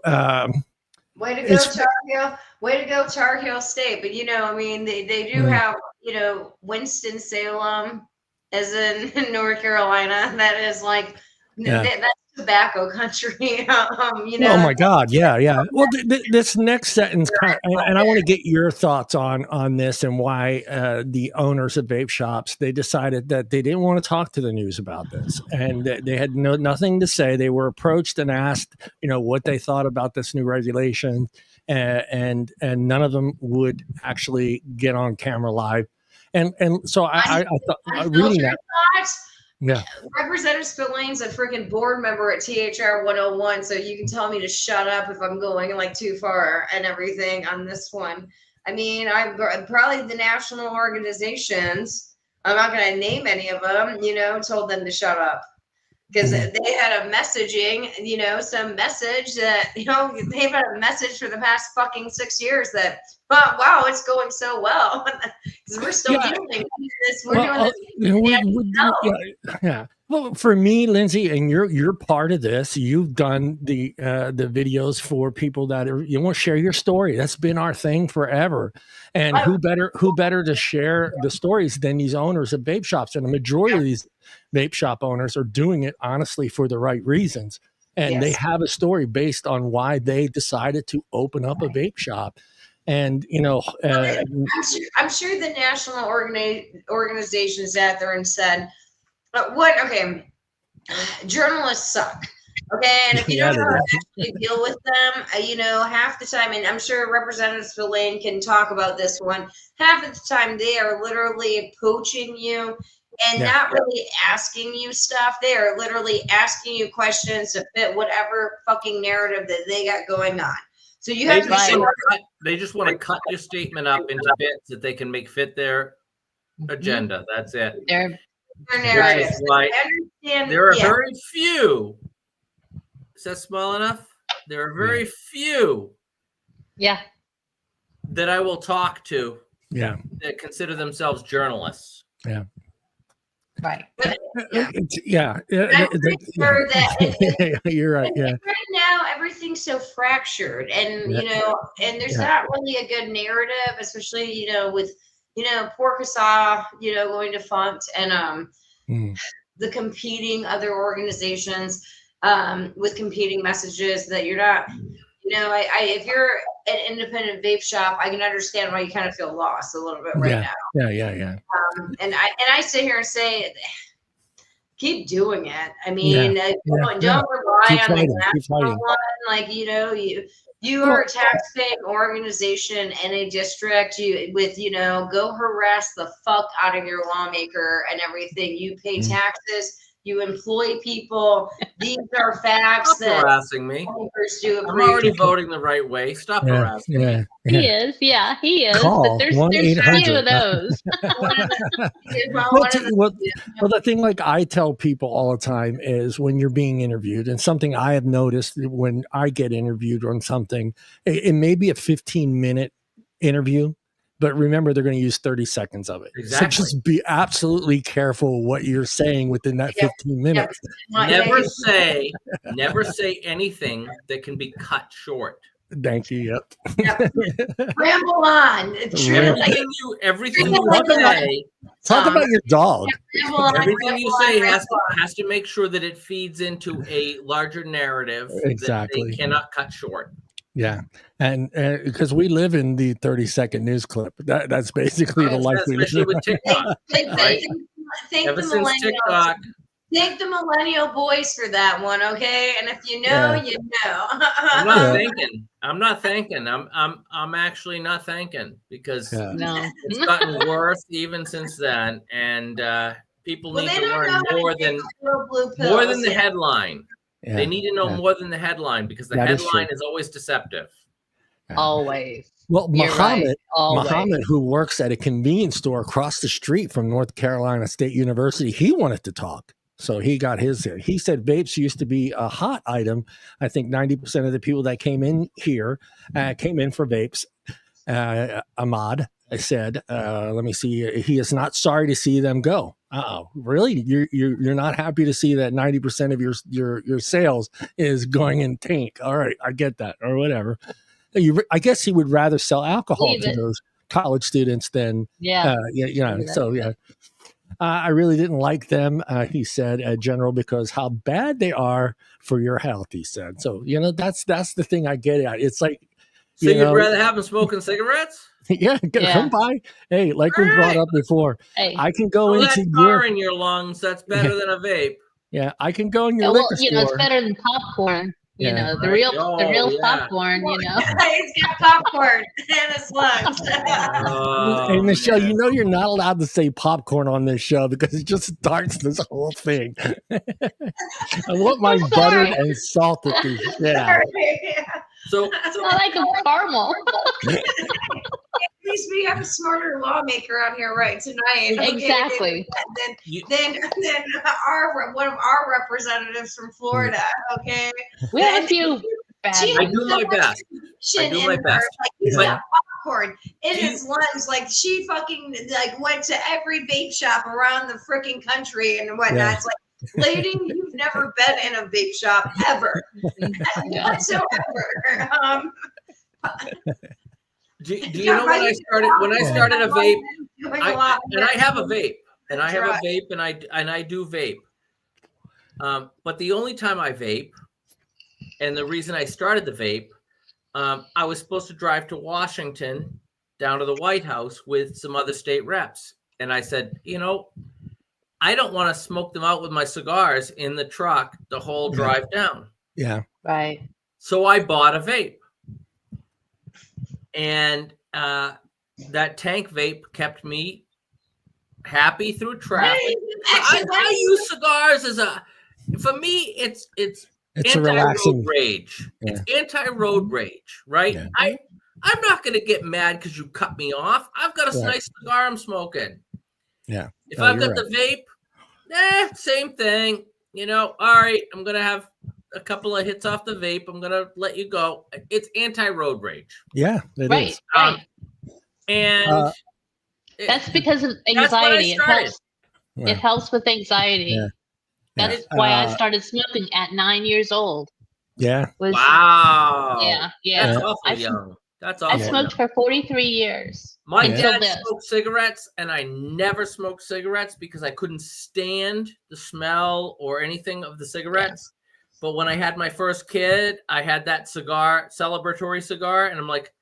way to go, Tar Heel! Way to go, Tar Heel State! But you know, I mean, they do have, you know, Winston-Salem, as in North Carolina. That is like that's tobacco country. You know. Oh my God! Yeah. Well, this next sentence, and I want to get your thoughts on this and why the owners of vape shops, they decided that they didn't want to talk to the news about this, and they had nothing to say. They were approached and asked, you know, what they thought about this new regulation, and none of them would actually get on camera live, and so I thought reading that. Yeah. Representative Spillane's a freaking board member at THR 101, so you can tell me to shut up if I'm going like too far and everything on this one. I mean, I'm probably the national organizations, I'm not going to name any of them, you know, told them to shut up. Because they had a messaging, you know, some message that, you know, they've had a message for the past fucking 6 years that, oh, wow, it's going so well. Because we're still dealing with this. We're doing this. Yeah. Well, for me, Lindsey, and you're part of this. You've done the videos for people that you want to share your story. That's been our thing forever. And who better to share the stories than these owners of vape shops? And the majority of these vape shop owners are doing it honestly for the right reasons. And they have a story based on why they decided to open up a vape shop. And, you know, I'm sure the national organizations out there and said, journalists suck. Okay, and if you don't know how to actually deal with them, half the time, and I'm sure Representative Spillane can talk about this one, half of the time they are literally poaching you and not really asking you stuff. They are literally asking you questions to fit whatever fucking narrative that they got going on. So you have they just want to cut your statement up into bits that they can make fit their agenda. That's it. Their narrative. Why there are very few. Is that small enough? There are very few. Yeah. That I will talk to. Yeah. That consider themselves journalists. Yeah. Right. Yeah. I'm pretty sure that you're right. Yeah. Right now, everything's so fractured, and and there's not really a good narrative, especially with poor CASA, going defunct, and the competing other organizations with competing messages that you're not. If you're an independent vape shop, I can understand why you kind of feel lost a little bit right now. Yeah. And I sit here and say, keep doing it. I mean, don't rely on the national one. Like, you are a tax-paying organization in a district go harass the fuck out of your lawmaker and everything. You pay taxes. You employ people. These are facts. Stop harassing me. I'm already voting the right way. Stop harassing me. He is. Yeah, he is. Call but there's few of those. Well, the thing like I tell people all the time is when you're being interviewed, and something I have noticed when I get interviewed on something, it may be a 15-minute interview, but remember, they're going to use 30 seconds of it. Exactly. So just be absolutely careful what you're saying within that 15 minutes. Never say anything that can be cut short. Thank you. Ramble on. Everything you say. Talk about your dog. Everything you say has to make sure that it feeds into a larger narrative that they cannot cut short. Yeah, and because we live in the 30-second news clip, that's basically the life we live. Especially with TikTok. Ever since TikTok. Thank the millennial boys for that one, okay? And if you know, you know. I'm not thanking. I'm actually not thanking because it's gotten worse even since then, and people need to learn more than the headline. Yeah, they need to know more than the headline because the headline is always deceptive. Always. Well, Muhammad, who works at a convenience store across the street from North Carolina State University, he wanted to talk. So he got his there. He said vapes used to be a hot item. I think 90% of the people that came in here came in for vapes. Ahmad said, let me see. He is not sorry to see them go. Uh-oh, really? You're not happy to see that 90% of your sales is in in tank. All right, I get that, or whatever. I guess he would rather sell alcohol to those college students than I really didn't like them, he said, General, because how bad they are for your health, he said. So, that's the thing I get at. It's like, so you'd rather have them smoking cigarettes? Yeah, come by. Hey, like we brought up before, I can go into tar in your lungs. That's better than a vape. Yeah, I can go in your liquor store. It's better than popcorn. The real popcorn. It's got popcorn in his lungs. Hey, Michelle, you're not allowed to say popcorn on this show because it just starts this whole thing. I want my buttered and salted. Yeah. So I like a caramel. At least we have a smarter lawmaker out here right tonight. Okay? Exactly. Then one of our representatives from Florida. Okay. We have a few. I do my best. Like he's got popcorn in his lungs. Like she fucking went to every vape shop around the freaking country and whatnot. Yeah. It's like, lady, you've never been in a vape shop ever, whatsoever. Do you know when I started a vape? I have a vape, and I do vape. But the only time I vape, and the reason I started the vape, I was supposed to drive to Washington, down to the White House with some other state reps, and I said, I don't want to smoke them out with my cigars in the truck the whole drive down. Yeah. Right. So I bought a vape. And that tank vape kept me happy through traffic. I use cigars for me, it's anti-road rage. Yeah. It's anti-road rage, right? Yeah. I'm not going to get mad because you cut me off. I've got a nice cigar I'm smoking. Yeah. If I've got the vape, same thing. You know, all right, I'm going to have a couple of hits off the vape. I'm going to let you go. It's anti-road rage. Yeah, it is. Right. And that's because of anxiety. It helps with anxiety. Yeah. That's why I started smoking at 9 years old. Yeah. Wow. Yeah. That's awfully young. That's awful. I smoked for 43 years. My dad smoked cigarettes, and I never smoked cigarettes because I couldn't stand the smell or anything of the cigarettes. Yeah. But when I had my first kid, I had that celebratory cigar, and I'm like,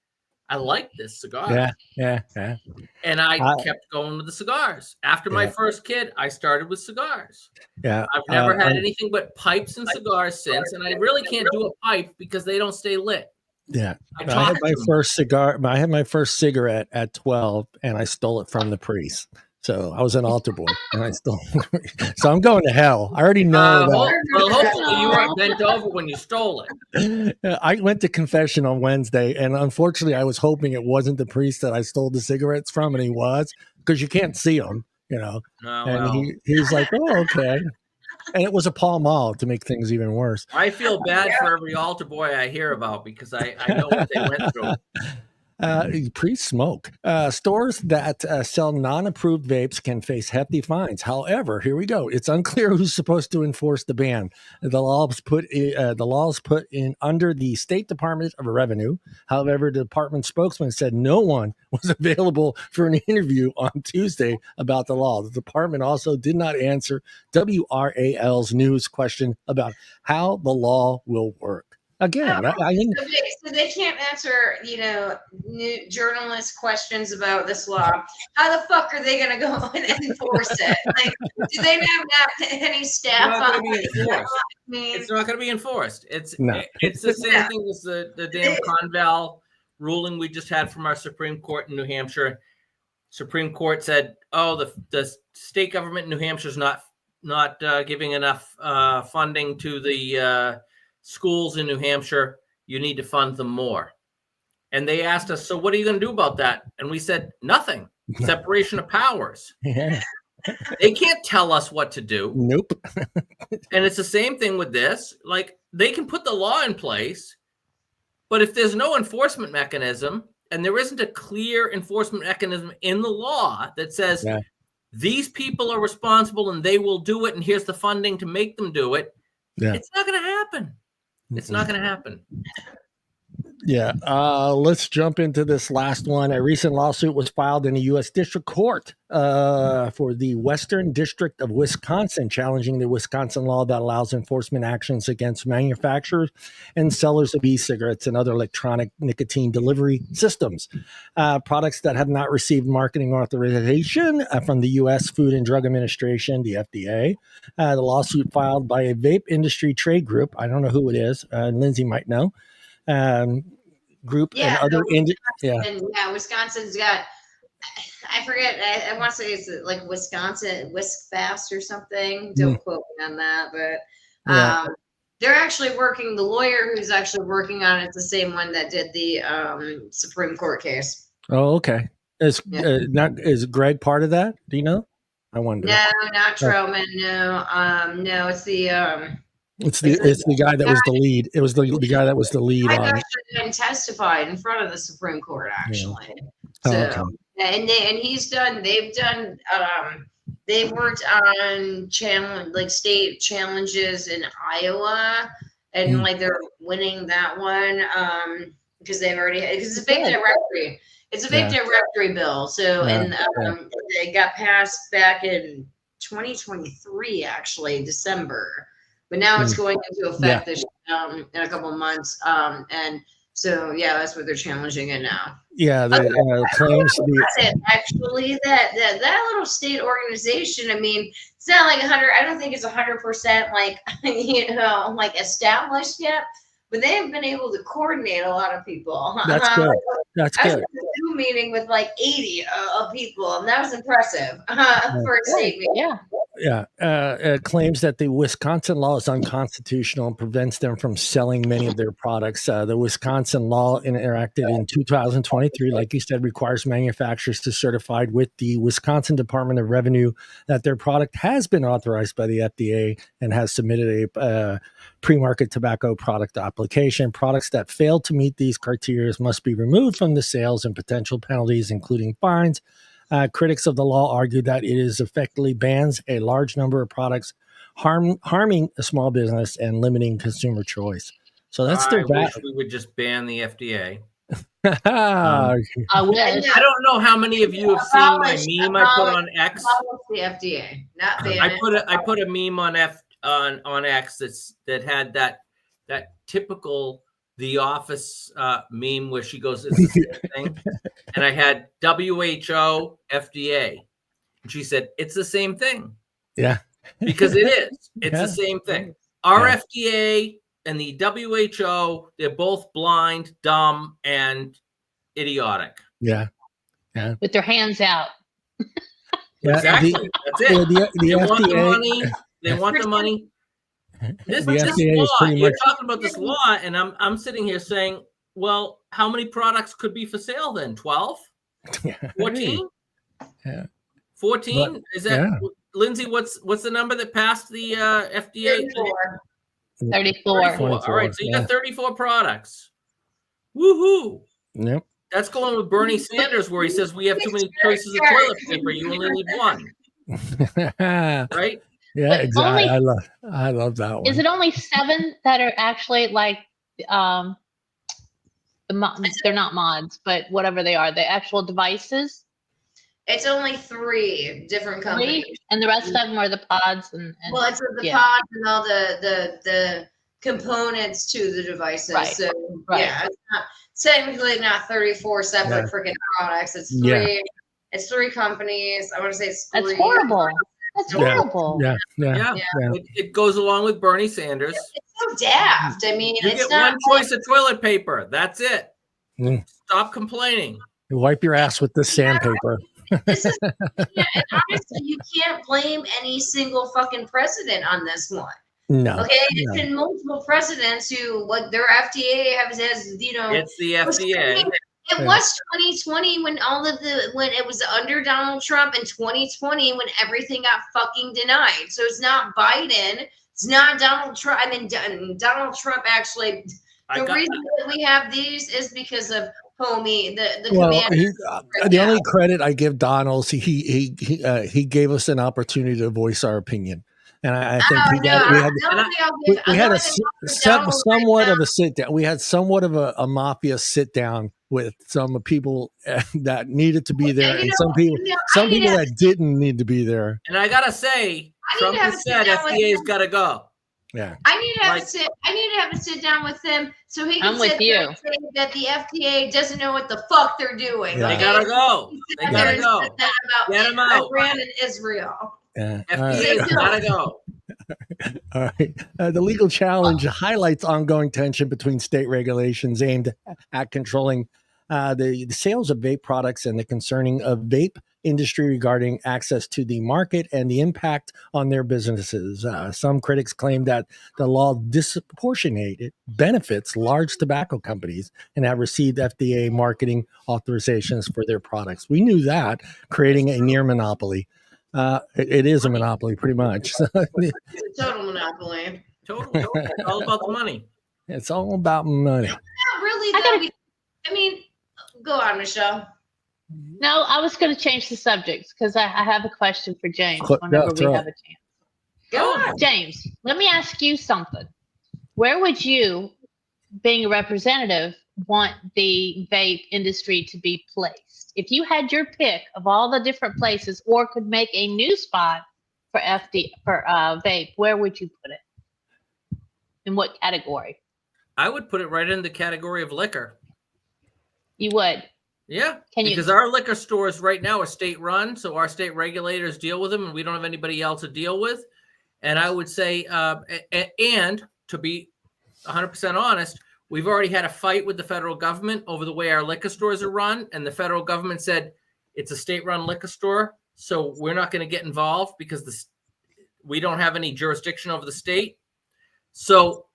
I like this cigar. Yeah. And I kept going with the cigars. After my first kid, I started with cigars. Yeah. I've never had anything but pipes and cigars since, and I really can't do a pipe because they don't stay lit. Yeah. I had my first cigar. I had my first cigarette at 12, and I stole it from the priest. So I was an altar boy, and I stole it. So I'm going to hell. I already know that. Well, hopefully you weren't bent over when you stole it. I went to confession on Wednesday, and unfortunately, I was hoping it wasn't the priest that I stole the cigarettes from, and he was, because you can't see him, you know. He's like, oh, okay. And it was a Pall Mall to make things even worse. I feel bad for every altar boy I hear about because I know what they went through. Pre-smoke. Stores that sell non-approved vapes can face hefty fines. However, here we go. It's unclear who's supposed to enforce the ban. The law is put in under the State Department of Revenue. However, the department spokesman said no one was available for an interview on Tuesday about the law. The department also did not answer WRAL's news question about how the law will work. Again, so they can't answer, new journalist questions about this law. How the fuck are they going to go and enforce it? Like, do they have any staff? It's not going to be enforced. It's the same thing as the damn Conval ruling we just had from our Supreme Court in New Hampshire. Supreme Court said, the state government in New Hampshire is not giving enough funding to the schools in New Hampshire. You need to fund them more. And they asked us, so what are you going to do about that? And we said, nothing. Separation of powers. Yeah. They can't tell us what to do. Nope. And it's the same thing with this. Like, they can put the law in place, but if there's no enforcement mechanism and there isn't a clear enforcement mechanism in the law that says these people are responsible and they will do it and here's the funding to make them do it, it's not going to happen. It's not going to happen. Yeah. Let's jump into this last one. A recent lawsuit was filed in the U.S. District Court for the Western District of Wisconsin, challenging the Wisconsin law that allows enforcement actions against manufacturers and sellers of e-cigarettes and other electronic nicotine delivery systems. Products that have not received marketing authorization from the U.S. Food and Drug Administration, the FDA. The lawsuit filed by a vape industry trade group. I don't know who it is. Lindsey might know. Group and other Wisconsin's got, I forget, I want to say it's like Wisconsin Whisk Fast or something. Don't quote me on that, but they're actually working, the lawyer who's actually working on it's the same one that did the Supreme Court case. Oh, okay. Is Greg part of that? Do you know? I wonder. No, not Troman. No, it's the It's the guy that was the lead. It was the guy that was the lead on. Actually been testified in front of the Supreme Court, actually. Yeah. So, they've worked on state challenges in Iowa, and they're winning that one because they've already because it's a big directory. It's a big directory bill. So it got passed back in 2023, actually December. But now it's going into effect this, in a couple of months. And So yeah, that's what they're challenging it now. Yeah, the claims actually that little state organization. I mean, it's not like 100. I don't think it's 100% like like established yet. But they have been able to coordinate a lot of people. That's good. That's good. I was in a Zoom meeting with like 80 people, and that was impressive for a state meeting. Yeah. Claims that the Wisconsin law is unconstitutional and prevents them from selling many of their products. The Wisconsin law enacted in 2023, like you said, requires manufacturers to certify with the Wisconsin Department of Revenue that their product has been authorized by the FDA and has submitted a pre-market tobacco product application. Products that fail to meet these criteria must be removed from the sales, and potential penalties, including fines. Critics of the law argue that it is effectively bans a large number of products, harming a small business and limiting consumer choice. So that's their wish we would just ban the FDA. I wish. I don't know how many of you have seen my meme I put on X. The FDA, not ban I put a meme on X that had that typical The Office meme where she goes, "It's the same thing," and I had WHO, FDA, and she said, "It's the same thing." Yeah, because it is. It's the same thing. Our FDA and the WHO, they're both blind, dumb, and idiotic. Yeah. With their hands out. Exactly. That's it. They want the money. They want the money. This law, you're talking about this law, and I'm sitting here saying, well, how many products could be for sale then? 12? 14? Yeah. 14? But, is that Lindsey, what's the number that passed the FDA? 34. All right, so you got 34 products. Woohoo! Yep. That's going with Bernie Sanders, where he says we have too many choices of toilet paper. You only need one. Right? Yeah, but exactly. I love that one. Is it only 7 that are actually like they're not mods, but whatever they are, the actual devices? It's only 3 different companies. 3? And the rest of them are the pods and well, it's the pods and all the components to the devices. Right. So yeah, it's not technically not 34 separate freaking products. It's 3. Yeah. It's 3 companies. I want to say it's 3. That's horrible. That's horrible. Yeah. It goes along with Bernie Sanders. It's so daft. I mean, you it's get not one choice of toilet paper. That's it. Stop complaining. You wipe your ass with this sandpaper. This is, and honestly, you can't blame any single fucking president on this one. No. Okay, it's been multiple presidents who, what their FDA has, you know. It's the FDA. It was 2020 when when it was under Donald Trump, and 2020 when everything got fucking denied. So it's not Biden. It's not Donald Trump. I mean, Donald Trump actually. The reason that we have these is because of homie, the commander. The only credit I give Donald is he gave us an opportunity to voice our opinion. And I think we had somewhat of a sit down. We had somewhat of a mafia sit down with some people that needed to be there, and some people that didn't need to be there. And I gotta say, Trump has said FDA's got to go. Yeah, I need to have a sit down with him so he can say that the FDA doesn't know what the fuck they're doing. Yeah. They gotta go. They gotta go. Get them out. Iran and Israel. Yeah. FDA's gotta go. All right. The legal challenge highlights ongoing tension between state regulations aimed at controlling the sales of vape products and the concerning of vape industry regarding access to the market and the impact on their businesses. Some critics claim that the law disproportionately benefits large tobacco companies and have received FDA marketing authorizations for their products. We knew that, creating a near monopoly. It is a monopoly, pretty much. It's a total monopoly. Total. It's all about the money. It's all about money. Not really, though. I mean, go on, Michelle. No, I was going to change the subject because I have a question for James whenever we have a chance. Go on. James, let me ask you something. Where would you, being a representative, want the vape industry to be placed? If you had your pick of all the different places or could make a new spot for vape, where would you put it? In what category? I would put it right in the category of liquor. You would? Yeah, because our liquor stores right now are state run, so our state regulators deal with them, and we don't have anybody else to deal with. And I would say, and to be 100% honest, we've already had a fight with the federal government over the way our liquor stores are run, and the federal government said it's a state-run liquor store, so we're not going to get involved because we don't have any jurisdiction over the state. So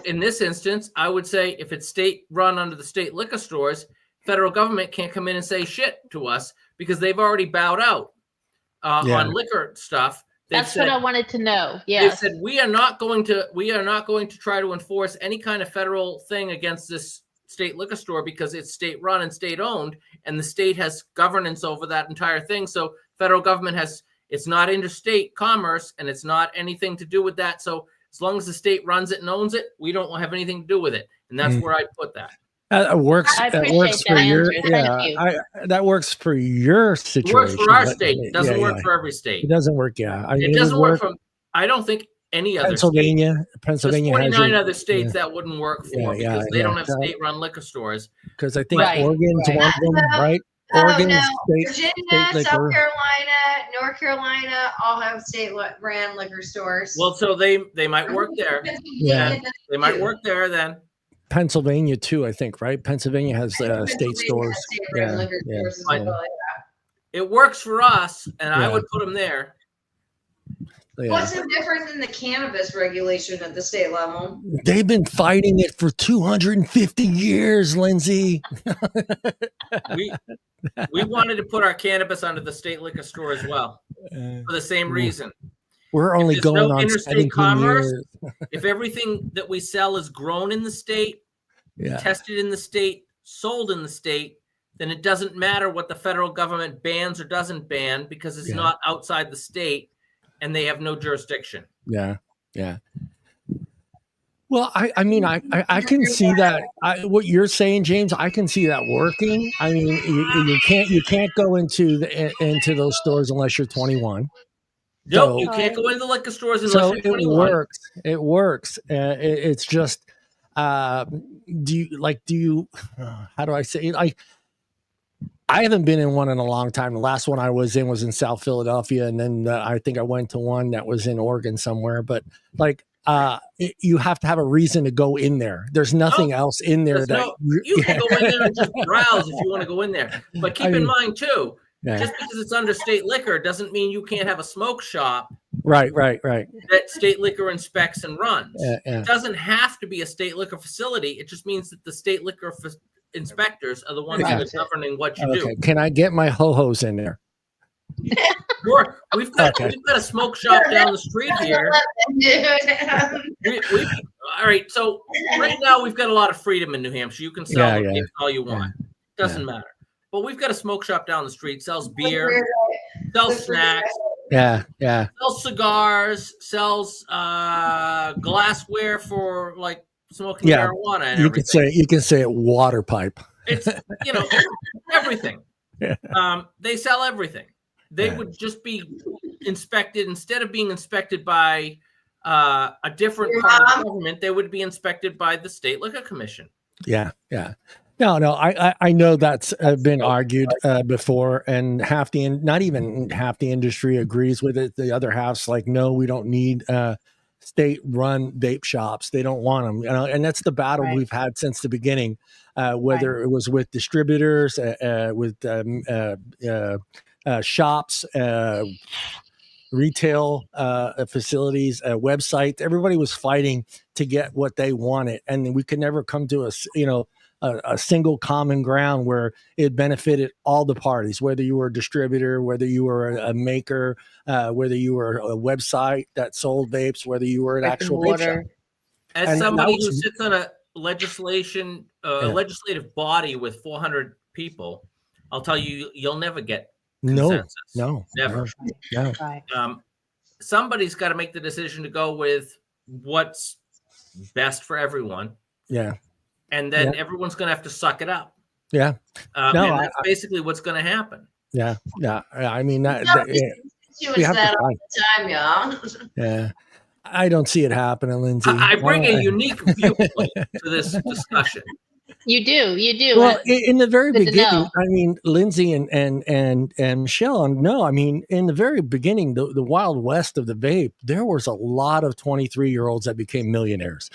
in this instance, I would say if it's state-run under the state liquor stores, federal government can't come in and say shit to us because they've already bowed out on liquor stuff. That's what I wanted to know. Yeah, they said we are not going to try to enforce any kind of federal thing against this state liquor store because it's state run and state owned, and the state has governance over that entire thing. So federal government it's not interstate commerce, and it's not anything to do with that. So as long as the state runs it and owns it, we don't have anything to do with it, and that's where I put that. That works. That works for your. That works for your situation. It works for our state. It doesn't work for every state. It doesn't work. Yeah, it doesn't work for. I don't think any other Pennsylvania. There's 49 other states that wouldn't work for because they don't have state-run liquor stores. Because I think Oregon's one of them, right? Oregon, Virginia, South Carolina, North Carolina all have state-ran liquor stores. Well, so they might work there. Yeah, they might work there then. Pennsylvania too, I think, right? Pennsylvania has state stores. It works for us, and I would put them there. Yeah. What's so different than the cannabis regulation at the state level? They've been fighting it for 250 years, Lindsey. we wanted to put our cannabis under the state liquor store as well for the same reason. We're only going on interstate commerce. If everything that we sell is grown in the state, tested in the state, sold in the state, then it doesn't matter what the federal government bans or doesn't ban because it's not outside the state and they have no jurisdiction. Yeah. Well, I mean, I can see that. What you're saying, James, I can see that working. I mean, you can't go into those stores unless you're 21. Nope, you can't go into the liquor stores unless you're 21. It works. It's just, how do I say it? I haven't been in one in a long time. The last one I was in was in South Philadelphia. And then I think I went to one that was in Oregon somewhere, but you have to have a reason to go in there. There's nothing else in there you can go in there and just browse if you want to go in there. But keep in mind too, just because it's under state liquor doesn't mean you can't have a smoke shop. Right. That state liquor inspects and runs. It doesn't have to be a state liquor facility. It just means that the state liquor inspectors are the ones that are governing what you do. Can I get my ho-hos in there? Sure. We've got a smoke shop down the street here. All right. So right now we've got a lot of freedom in New Hampshire. You can sell all you want. Doesn't matter. But we've got a smoke shop down the street, sells beer, sells snacks. Sells cigars, sells glassware for like smoking marijuana and everything. You can say it water pipe. It's everything. They sell everything. They would just be inspected instead of being inspected by a different part of the government. They would be inspected by the State Liquor Commission. Yeah. No, I know that's been argued before, and not even half the industry agrees with it. The other half's like, no, we don't need state-run vape shops. They don't want them, and that's the battle we've had since the beginning. Whether it was with distributors, with shops, retail facilities, websites, everybody was fighting to get what they wanted, and we could never come to a single common ground where it benefited all the parties, whether you were a distributor, whether you were a maker, whether you were a website that sold vapes, whether you were an actual vape shop. As somebody who sits on a legislative body with 400 people, I'll tell you, you'll never get consensus. No, never. No. Somebody's got to make the decision to go with what's best for everyone. Yeah. And then everyone's going to have to suck it up. Yeah. And that's basically what's going to happen. Yeah. I mean, you say that all the time, y'all. Yeah. I don't see it happening, Lindsey. I bring a unique viewpoint to this discussion. You do. Well, in the very Good to beginning, know. I mean, Lindsey and Michelle, no, I mean, in the very beginning, the Wild West of the vape, there was a lot of 23-year-olds that became millionaires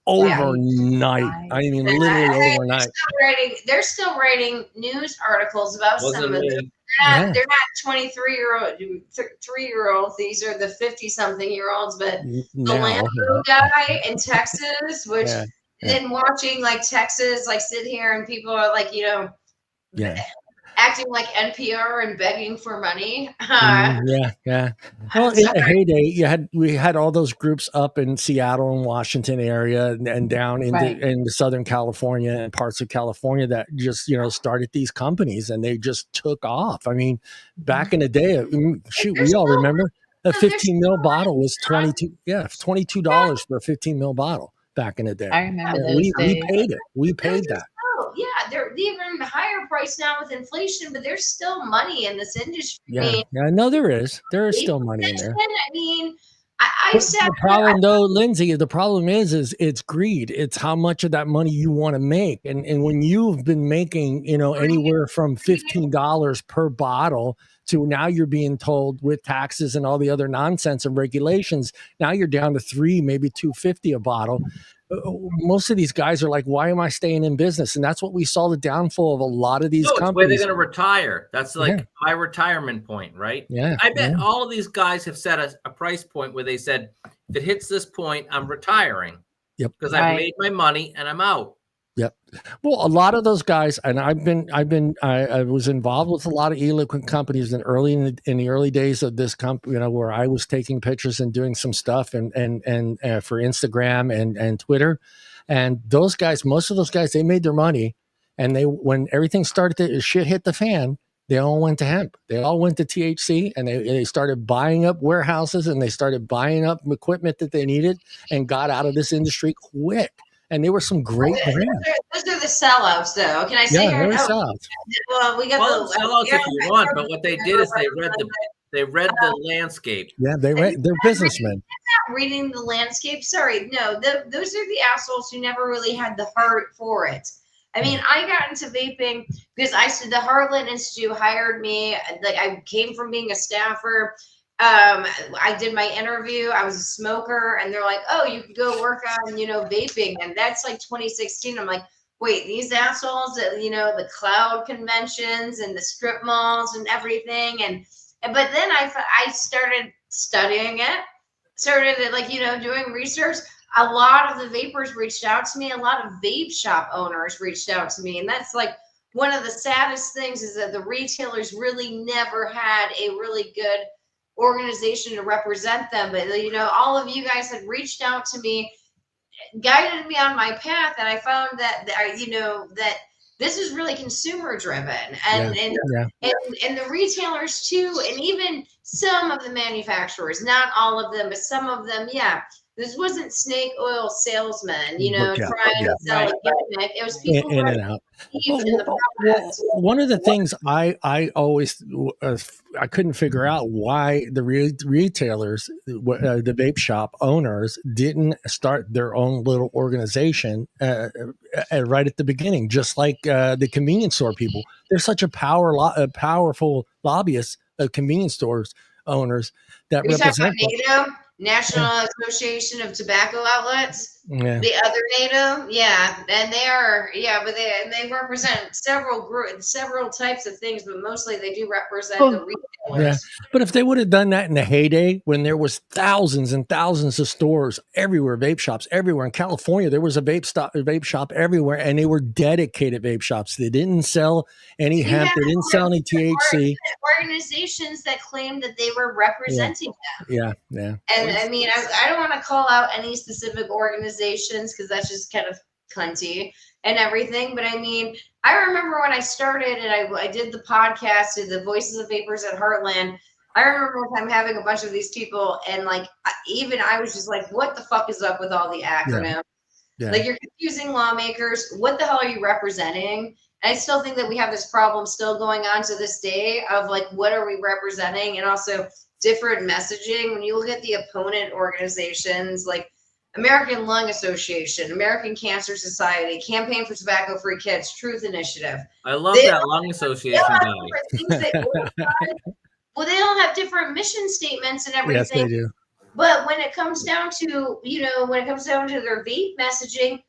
overnight. I mean, literally overnight. They're still writing news articles about some of them. They're not 3-year-old. These are the 50-something-year-olds, but the Lambo guy in Texas, which then watching like Texas, like sit here and people are like, acting like NPR and begging for money. Well, in the heyday, we had all those groups up in Seattle and Washington area and down into Southern California and parts of California that just started these companies, and they just took off. I mean, back in the day, we all remember a 15 mil bottle was $22 for a 15 mil bottle back in the day. I remember those we days. paid it. We paid that. They're even higher price now with inflation, but there's still money in this industry. No, there is still money in there. I mean, the problem though, Lindsey, the problem is it's greed. It's how much of that money you want to make. And when you've been making, anywhere from $15 per bottle to now you're being told with taxes and all the other nonsense and regulations, now you're down to $3, maybe $2.50 a bottle. Most of these guys are like, why am I staying in business? And that's what we saw the downfall of a lot of these companies. Where they're going to retire. That's like my retirement point, right? Yeah. I bet all of these guys have set a price point where they said, if it hits this point, I'm retiring. Yep. Because I've made my money and I'm out. Yep. Well, a lot of those guys, and I was involved with a lot of e-liquid companies in the early days of this company, where I was taking pictures and doing some stuff and for Instagram and Twitter, and those guys, most of those guys, they made their money, and when everything started to shit hit the fan, they all went to hemp. They all went to THC, and they started buying up warehouses, and they started buying up equipment that they needed, and got out of this industry quick. And there were some great brands. Those are the sellouts, though. Can I say? Yeah, they're sellouts. Well, we got the sellouts if you want, but what they did is they read the landscape. Yeah, they're businessmen. Not reading the landscape. Sorry, no. Those are the assholes who never really had the heart for it. I mean, I got into vaping because the Heartland Institute hired me. Like, I came from being a staffer. I did my interview. I was a smoker, and they're like, "Oh, you could go work on, vaping," and that's like 2016. I'm like, wait, these assholes at the cloud conventions and the strip malls and everything, but then I started studying it, doing research. A lot of the vapors reached out to me. A lot of vape shop owners reached out to me, and that's like one of the saddest things is that the retailers really never had a really good organization to represent them, but all of you guys had reached out to me, guided me on my path, and I found that that this is really consumer driven, and the retailers too, and even some of the manufacturers, not all of them, but some of them, this wasn't snake oil salesmen, trying to sell a gimmick. It was people in and out. One of the things I always I couldn't figure out why the retailers, the vape shop owners, didn't start their own little organization right at the beginning, just like the convenience store people. They're such a powerful lobbyists of convenience stores owners that represent NATO, National Association of Tobacco Outlets. Yeah. The other NATO, and they are, but they represent several types of things, but mostly they do represent the retailers. Yeah, but if they would have done that in the heyday when there was thousands and thousands of stores everywhere, vape shops everywhere in California, there was a vape shop everywhere, and they were dedicated vape shops. They didn't sell any hemp, they didn't sell any THC. Organizations that claimed that they were representing them. Yeah. And I mean, I don't want to call out any specific organizations because that's just kind of cunty and everything. But I mean, I remember when I started and I did the podcast to the Voices of Vapors at Heartland. I remember one time having a bunch of these people, and like I was just like, what the fuck is up with all the acronyms? Yeah. Like, you're confusing lawmakers. What the hell are you representing? And I still think that we have this problem still going on to this day of like, what are we representing? And also different messaging. When you look at the opponent organizations like American Lung Association, American Cancer Society, Campaign for Tobacco-Free Kids, Truth Initiative. I love that Lung Association guy. Well, they all have different mission statements and everything. Yes, they do. But when it comes down to, when it comes down to their vape messaging,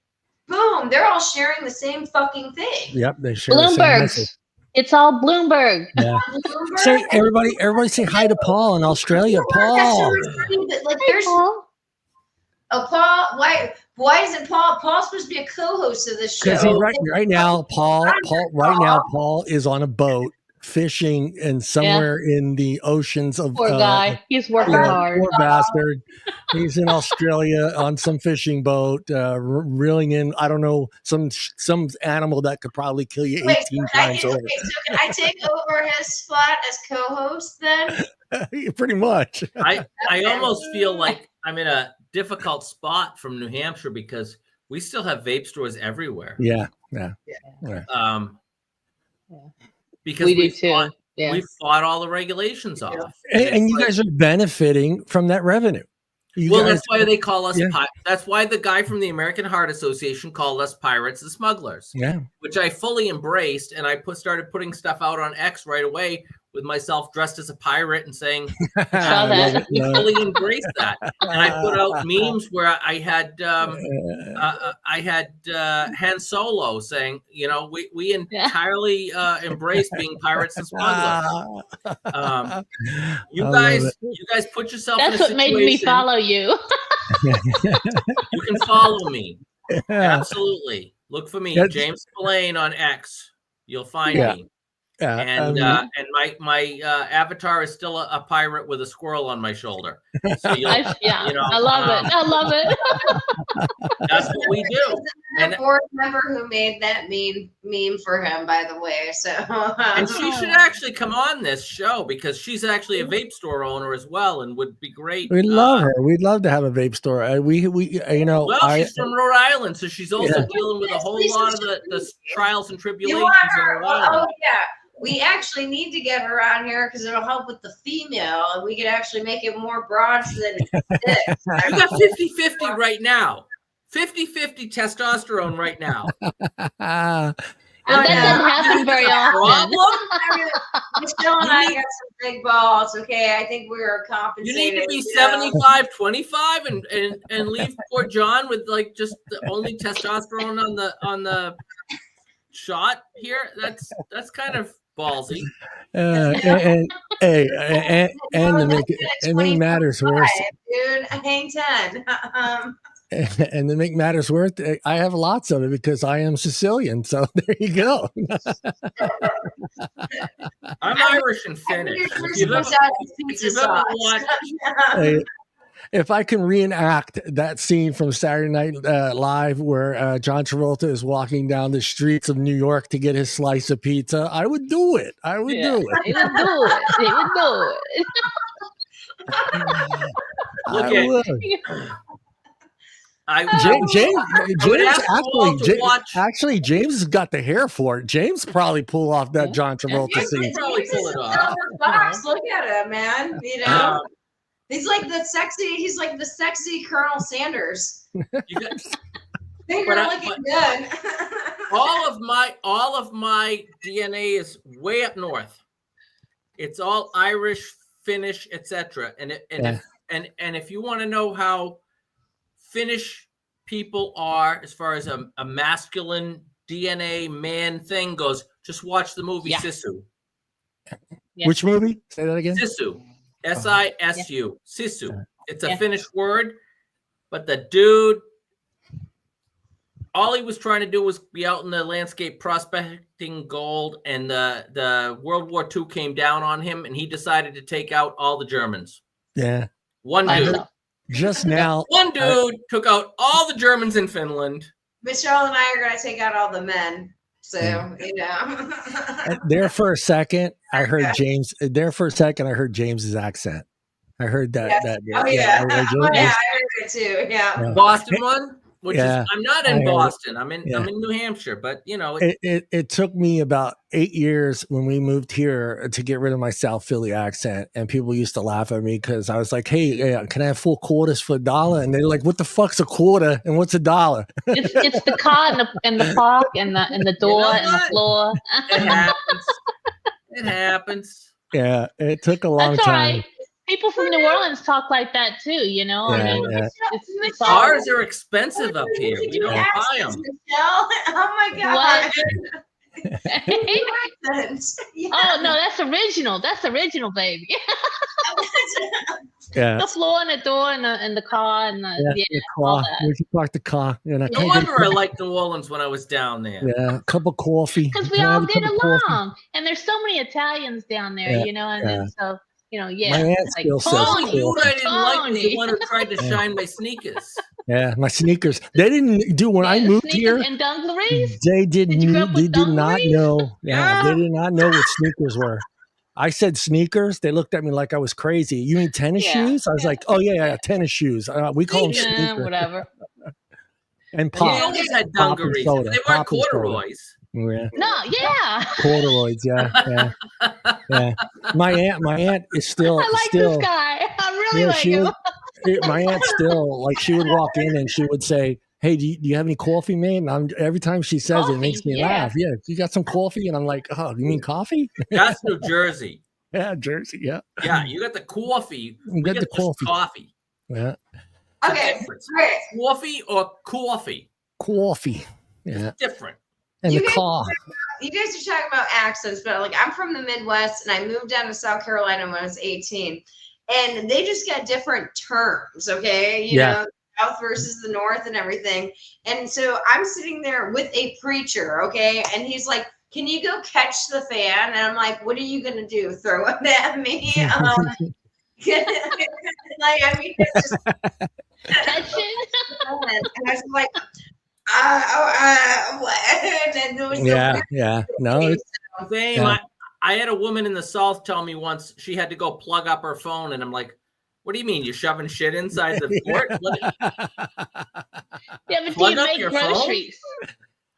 boom, they're all sharing the same fucking thing. Yep, they share the same message. It's all Bloomberg. Yeah. Say everybody say hi to Paul in Australia. Paul. Like there's Paul. Why isn't Paul? Paul's supposed to be a co-host of this show. Because right now, Paul is on a boat fishing and somewhere in the oceans of poor guy. He's working hard. Poor bastard. He's in Australia on some fishing boat, reeling in, I don't know, some animal that could probably kill you 18 times over. So can I take over his spot as co-host then? Pretty much. I almost feel like I'm in a difficult spot from New Hampshire because we still have vape stores everywhere. Yeah. Because we do too. We fought all the regulations off. And you guys are benefiting from that revenue. That's why they call us. That's why the guy from the American Heart Association called us pirates and smugglers. Yeah, which I fully embraced, and I started putting stuff out on X right away with myself dressed as a pirate and saying, I fully embraced that. And I put out memes where I had Han Solo saying, we entirely embrace being pirates and smugglers. You guys put yourself in a situation. That's what made me follow you. You can follow me. Absolutely. Look for me, James Spillane on X. You'll find me. And my avatar is still a pirate with a squirrel on my shoulder. So I love it. That's what we do. And the board member who made that meme for him, by the way. So and she should actually come on this show because she's actually a vape store owner as well, and would be great. We'd love her. We'd love to have a vape store. She's from Rhode Island, so she's also dealing with a whole lot of the trials and tribulations in Rhode Island. Oh yeah. We actually need to get her on here because it'll help with the female, and we can actually make it more broads than this. You got 50-50 right now. 50-50 testosterone right now. That doesn't happen very often. Michelle and I got some big balls. Okay, I think we were compensated. You need to be 75-25 and leave poor John with like just the only testosterone on the shot here. That's kind of ballsy. And to make it matters worse, dude, I ain't 10. And to make matters worse, I have lots of it because I am Sicilian. So there you go. I'm Irish and Finnish. If you've ever watched, if I can reenact that scene from Saturday Night Live where John Travolta is walking down the streets of New York to get his slice of pizza, I would do it. He would do it. Look at James has got the hair for it. James probably pull off that John Travolta scene. Probably pull it off. Look at him, man. He's like the sexy Colonel Sanders. Things are looking good. all of my DNA is way up north. It's all Irish, Finnish, etc. And if you want to know how Finnish people are as far as a masculine DNA man thing goes, just watch the movie Sisu. Yeah. Which movie? Say that again. Sisu. SISU. Sisu. It's a Finnish word, but the dude, all he was trying to do was be out in the landscape prospecting gold, and the World War II came down on him, and he decided to take out all the Germans. Yeah. One dude. Just now. One dude took out all the Germans in Finland. Michelle and I are going to take out all the men. So, There for a second, I heard James. There for a second, I heard James's accent. I heard that. I heard it too. Yeah. Boston one? which is, I'm not in Boston. I'm in New Hampshire, but you know, it took me about 8 years when we moved here to get rid of my South Philly accent, and people used to laugh at me because I was like, "Hey, can I have 4 quarters for $1?" And they're like, "What the fuck's a quarter and what's $1?" It's the car and the park and the door and the floor. It happens. It happens. Yeah, it took a long That's all time. right. People from New Orleans talk like that too, you know. Yeah, I mean, it's cars are expensive up here. We don't buy them. Michelle? Oh my god! Oh no, that's original. That's original, baby. Yeah. The floor and the door and the car and the car. Where'd you park the car? No wonder I liked New Orleans when I was down there. Yeah, a cup of coffee. Because we all get along, and there's so many Italians down there, you know, and then so. You know, my aunt still says what I didn't like was the one who tried to shine my sneakers. Yeah, my sneakers. They didn't do when I moved here. And dungarees. They did not know. Yeah, they did not know what sneakers were. I said sneakers. They looked at me like I was crazy. You mean tennis shoes? I was like, oh yeah, tennis shoes. We call them sneakers. Whatever. And pop. They always had dungarees. They weren't corduroys. Yeah. No, yeah. Corduroys, yeah. My aunt is still. I like this guy. I really like him. My aunt still, like, she would walk in and she would say, "Hey, do you have any coffee, man?" And every time she says it makes me laugh. Yeah, you got some coffee, and I'm like, "Oh, you mean coffee?" That's New Jersey. Yeah, Jersey. Yeah. Yeah, you got the coffee. You got the coffee. Yeah. Okay. Great. Coffee or coffee? Coffee. Yeah. It's different. And the car. You guys are talking about accents, but like I'm from the Midwest and I moved down to South Carolina when I was 18, and they just got different terms. Okay, you know, South versus the North and everything. And so I'm sitting there with a preacher, okay, and he's like, "Can you go catch the fan?" And I'm like, "What are you gonna do? Throw it at me?" Like, I mean, it's just catch it. And I was like. No. I had a woman in the South tell me once she had to go plug up her phone, and I'm like, "What do you mean? You're shoving shit inside the port?" Yeah, but do you make groceries?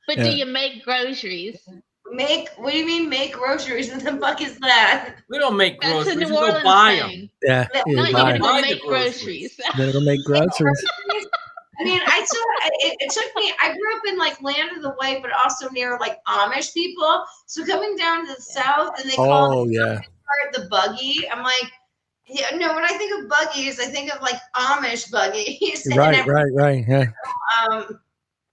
But do you make groceries? What do you mean make groceries? What the fuck is that? We don't make groceries. That's a New we Orleans go buy thing. them. Yeah. You're gonna go make groceries. You're gonna make groceries. I mean, it took me, I grew up in like Land of the White, but also near like Amish people. So coming down to the South and they call the buggy. I'm like, yeah, no, when I think of buggies, I think of like Amish buggies. Right. Yeah.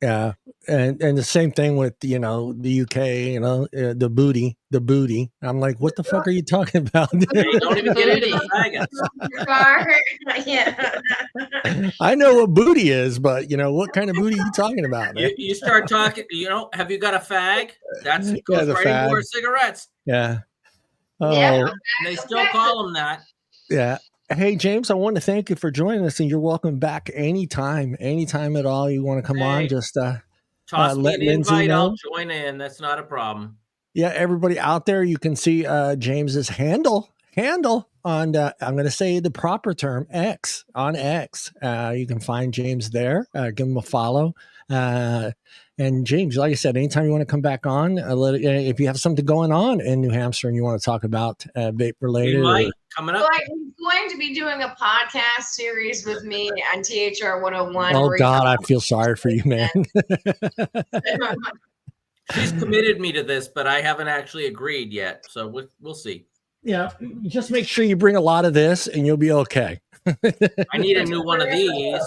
Yeah. And the same thing with, you know, the UK, you know, the booty. I'm like, what the fuck are you talking about? You don't even get into the I know what booty is, but, you know, what kind of booty are you talking about? You start talking, you know, have you got a fag? That's goes right into our cigarettes. Yeah. Oh, and they still call them that. Yeah. Hey, James, I want to thank you for joining us, and you're welcome back anytime at all. You want to come on, just toss me let an Lindsey invite, know. I'll join in. That's not a problem. Yeah, everybody out there, you can see James's handle on, I'm going to say the proper term, X, on X. You can find James there. Give him a follow. And James, like I said, anytime you want to come back on, if you have something going on in New Hampshire and you want to talk about vape related. Coming up. He's going to be doing a podcast series with me on THR 101. Oh, God, I feel sorry for you, man. She's committed me to this, but I haven't actually agreed yet. So we'll see. Yeah, just make sure you bring a lot of this and you'll be okay. I need a new one of these.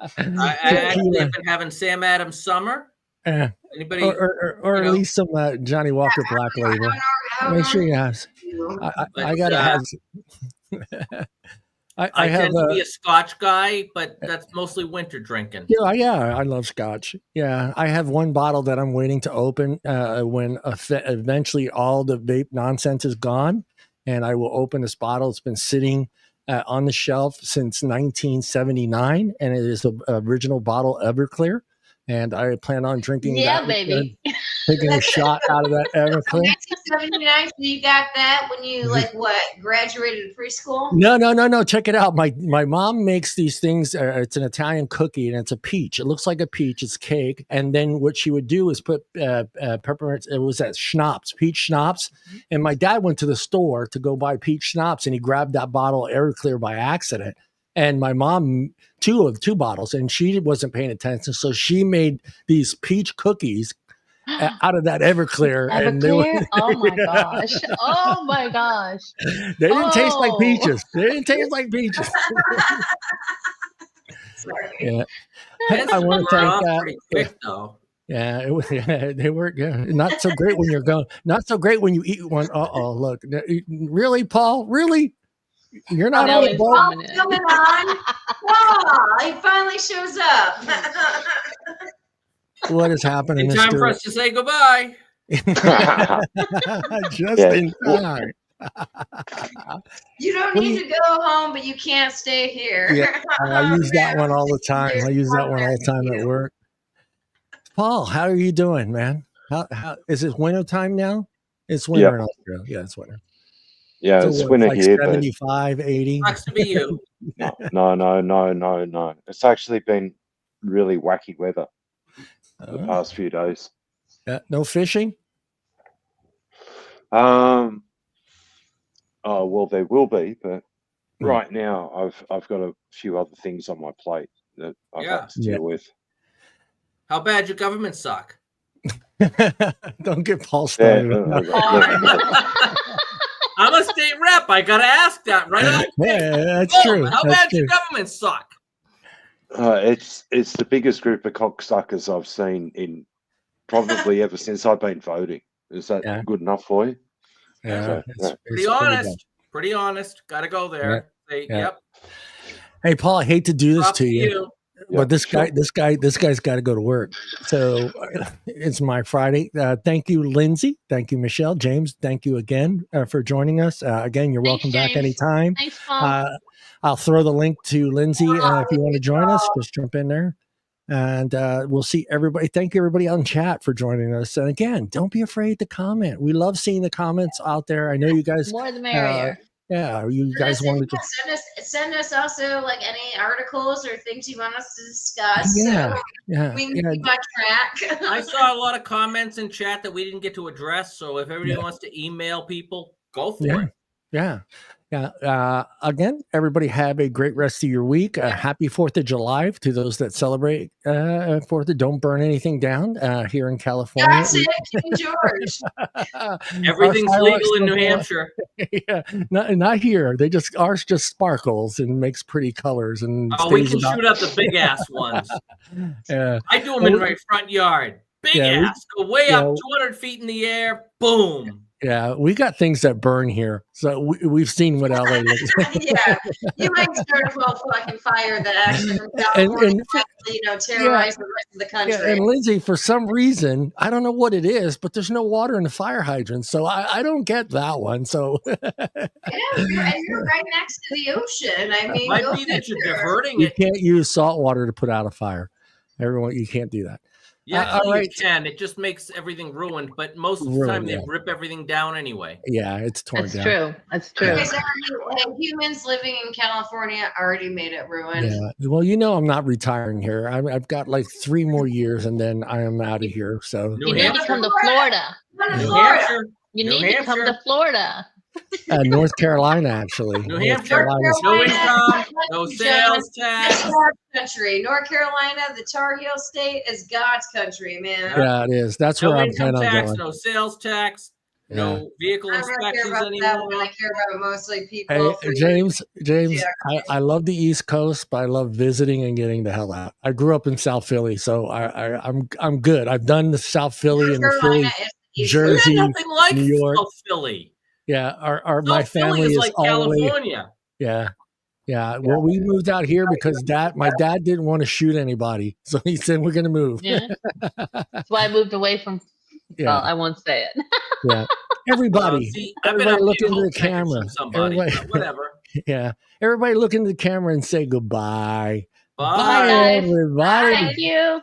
I actually have been having Sam Adams Summer. Anybody? Or at least some Johnny Walker Black Label. Make sure you have. I gotta have. I tend to be a Scotch guy, but that's mostly winter drinking. Yeah, I love Scotch. Yeah, I have one bottle that I'm waiting to open when eventually all the vape nonsense is gone, and I will open this bottle. It's been sitting on the shelf since 1979, and it is the original bottle Everclear. And I plan on drinking. Yeah, baby. taking a shot out of that Everclear. 1979. So you got that when you graduated preschool? No. Check it out. My mom makes these things. It's an Italian cookie, and it's a peach. It looks like a peach. It's cake, and then what she would do is put peppermint. It was that schnapps, peach schnapps. And my dad went to the store to go buy peach schnapps, and he grabbed that bottle of Everclear by accident. And my mom, two bottles, and she wasn't paying attention, so she made these peach cookies out of that Everclear. And they were, oh my gosh. Oh my gosh. They didn't taste like peaches. They didn't taste like peaches. Sorry. Yeah. I want to thank pretty quick though. Yeah, it was. Yeah, they were. Yeah, not so great when you're going. Not so great when you eat one. Look, really, Paul? Really? You're not on the boat. Coming on. Wow, he finally shows up. What is happening? It's time for us to say goodbye. Just in time. You don't need to go home, but you can't stay here. Yeah, I use that one all the time. I use that one all the time at work. Paul, how are you doing, man? How is it winter time now? It's winter in Australia. Yeah, it's winter. Yeah, so it's winter here. 75, 80. Sucks to be you. No. It's actually been really wacky weather the past few days. No fishing? Oh well, there will be, but right now I've got a few other things on my plate that I've had to deal with. How bad your government suck? Don't get Paul started. I'm a state rep. I gotta ask that right off. Yeah, that's true. How bad your government suck? It's the biggest group of cocksuckers I've seen in probably ever since I've been voting. Is that good enough for you? Yeah, so, it's pretty honest. Gotta go there. Say, yep. Hey, Paul, I hate to do this to you. But this guy's got to go to work. So it's my Friday. Thank you, Lindsey. Thank you, Michelle. James, thank you again for joining us. Again, you're welcome back anytime. Thanks, Paul. I'll throw the link to Lindsey if you want to join us. Just jump in there. And we'll see everybody. Thank you, everybody on chat for joining us. And again, don't be afraid to comment. We love seeing the comments out there. I know you guys. More the merrier. Yeah, you guys wanted to send us also like any articles or things you want us to discuss. Yeah, so we can keep on track. I saw a lot of comments in chat that we didn't get to address. So if everybody wants to email people, go for it. Yeah. Again, everybody have a great rest of your week. Happy 4th of July to those that celebrate 4th. Don't burn anything down here in California. That's it, King George. Everything's legal in New Hampshire. Yeah, not here. Ours just sparkles and makes pretty colors. And we can shoot up the big ass ones. I do them in my front yard. Big ass, go way up 200 feet in the air. Boom. Yeah, we got things that burn here, so we've seen what LA is. Yeah, you might start a fucking fire that actually terrorize the rest of the country. Yeah, and Lindsey, for some reason, I don't know what it is, but there's no water in the fire hydrant, so I don't get that one. So you're right next to the ocean. I mean, might be that you're diverting it. You can't use salt water to put out a fire. Everyone, you can't do that. Yeah, you can. It just makes everything ruined. But most of the time, they rip everything down anyway. Yeah, it's torn down. That's true. Humans living in California already made it ruined. Yeah. Well, I'm not retiring here. I've got like 3 more years, and then I am out of here. So you need to come to Florida. You need to come to Florida. North Carolina, actually. New Hampshire, no income, no sales tax. God's country. North Carolina, the Tar Heel state, is God's country, man. Yeah, it is. That's where I'm planning on going. No sales tax, no vehicle inspections anymore. I care about mostly people. Hey, James, I love the East Coast, but I love visiting and getting the hell out. I grew up in South Philly, so I'm good. I've done the South Philly and the Philly, Jersey, like New York. South Philly. Yeah, my family is like all California. Yeah. Well, we moved out here because my dad didn't want to shoot anybody, so he said we're going to move. Yeah, that's why I moved away from. Yeah, well, I won't say it. Yeah, everybody look into the camera. Everybody, whatever. Yeah, everybody look into the camera and say goodbye. Bye, everybody. Thank you.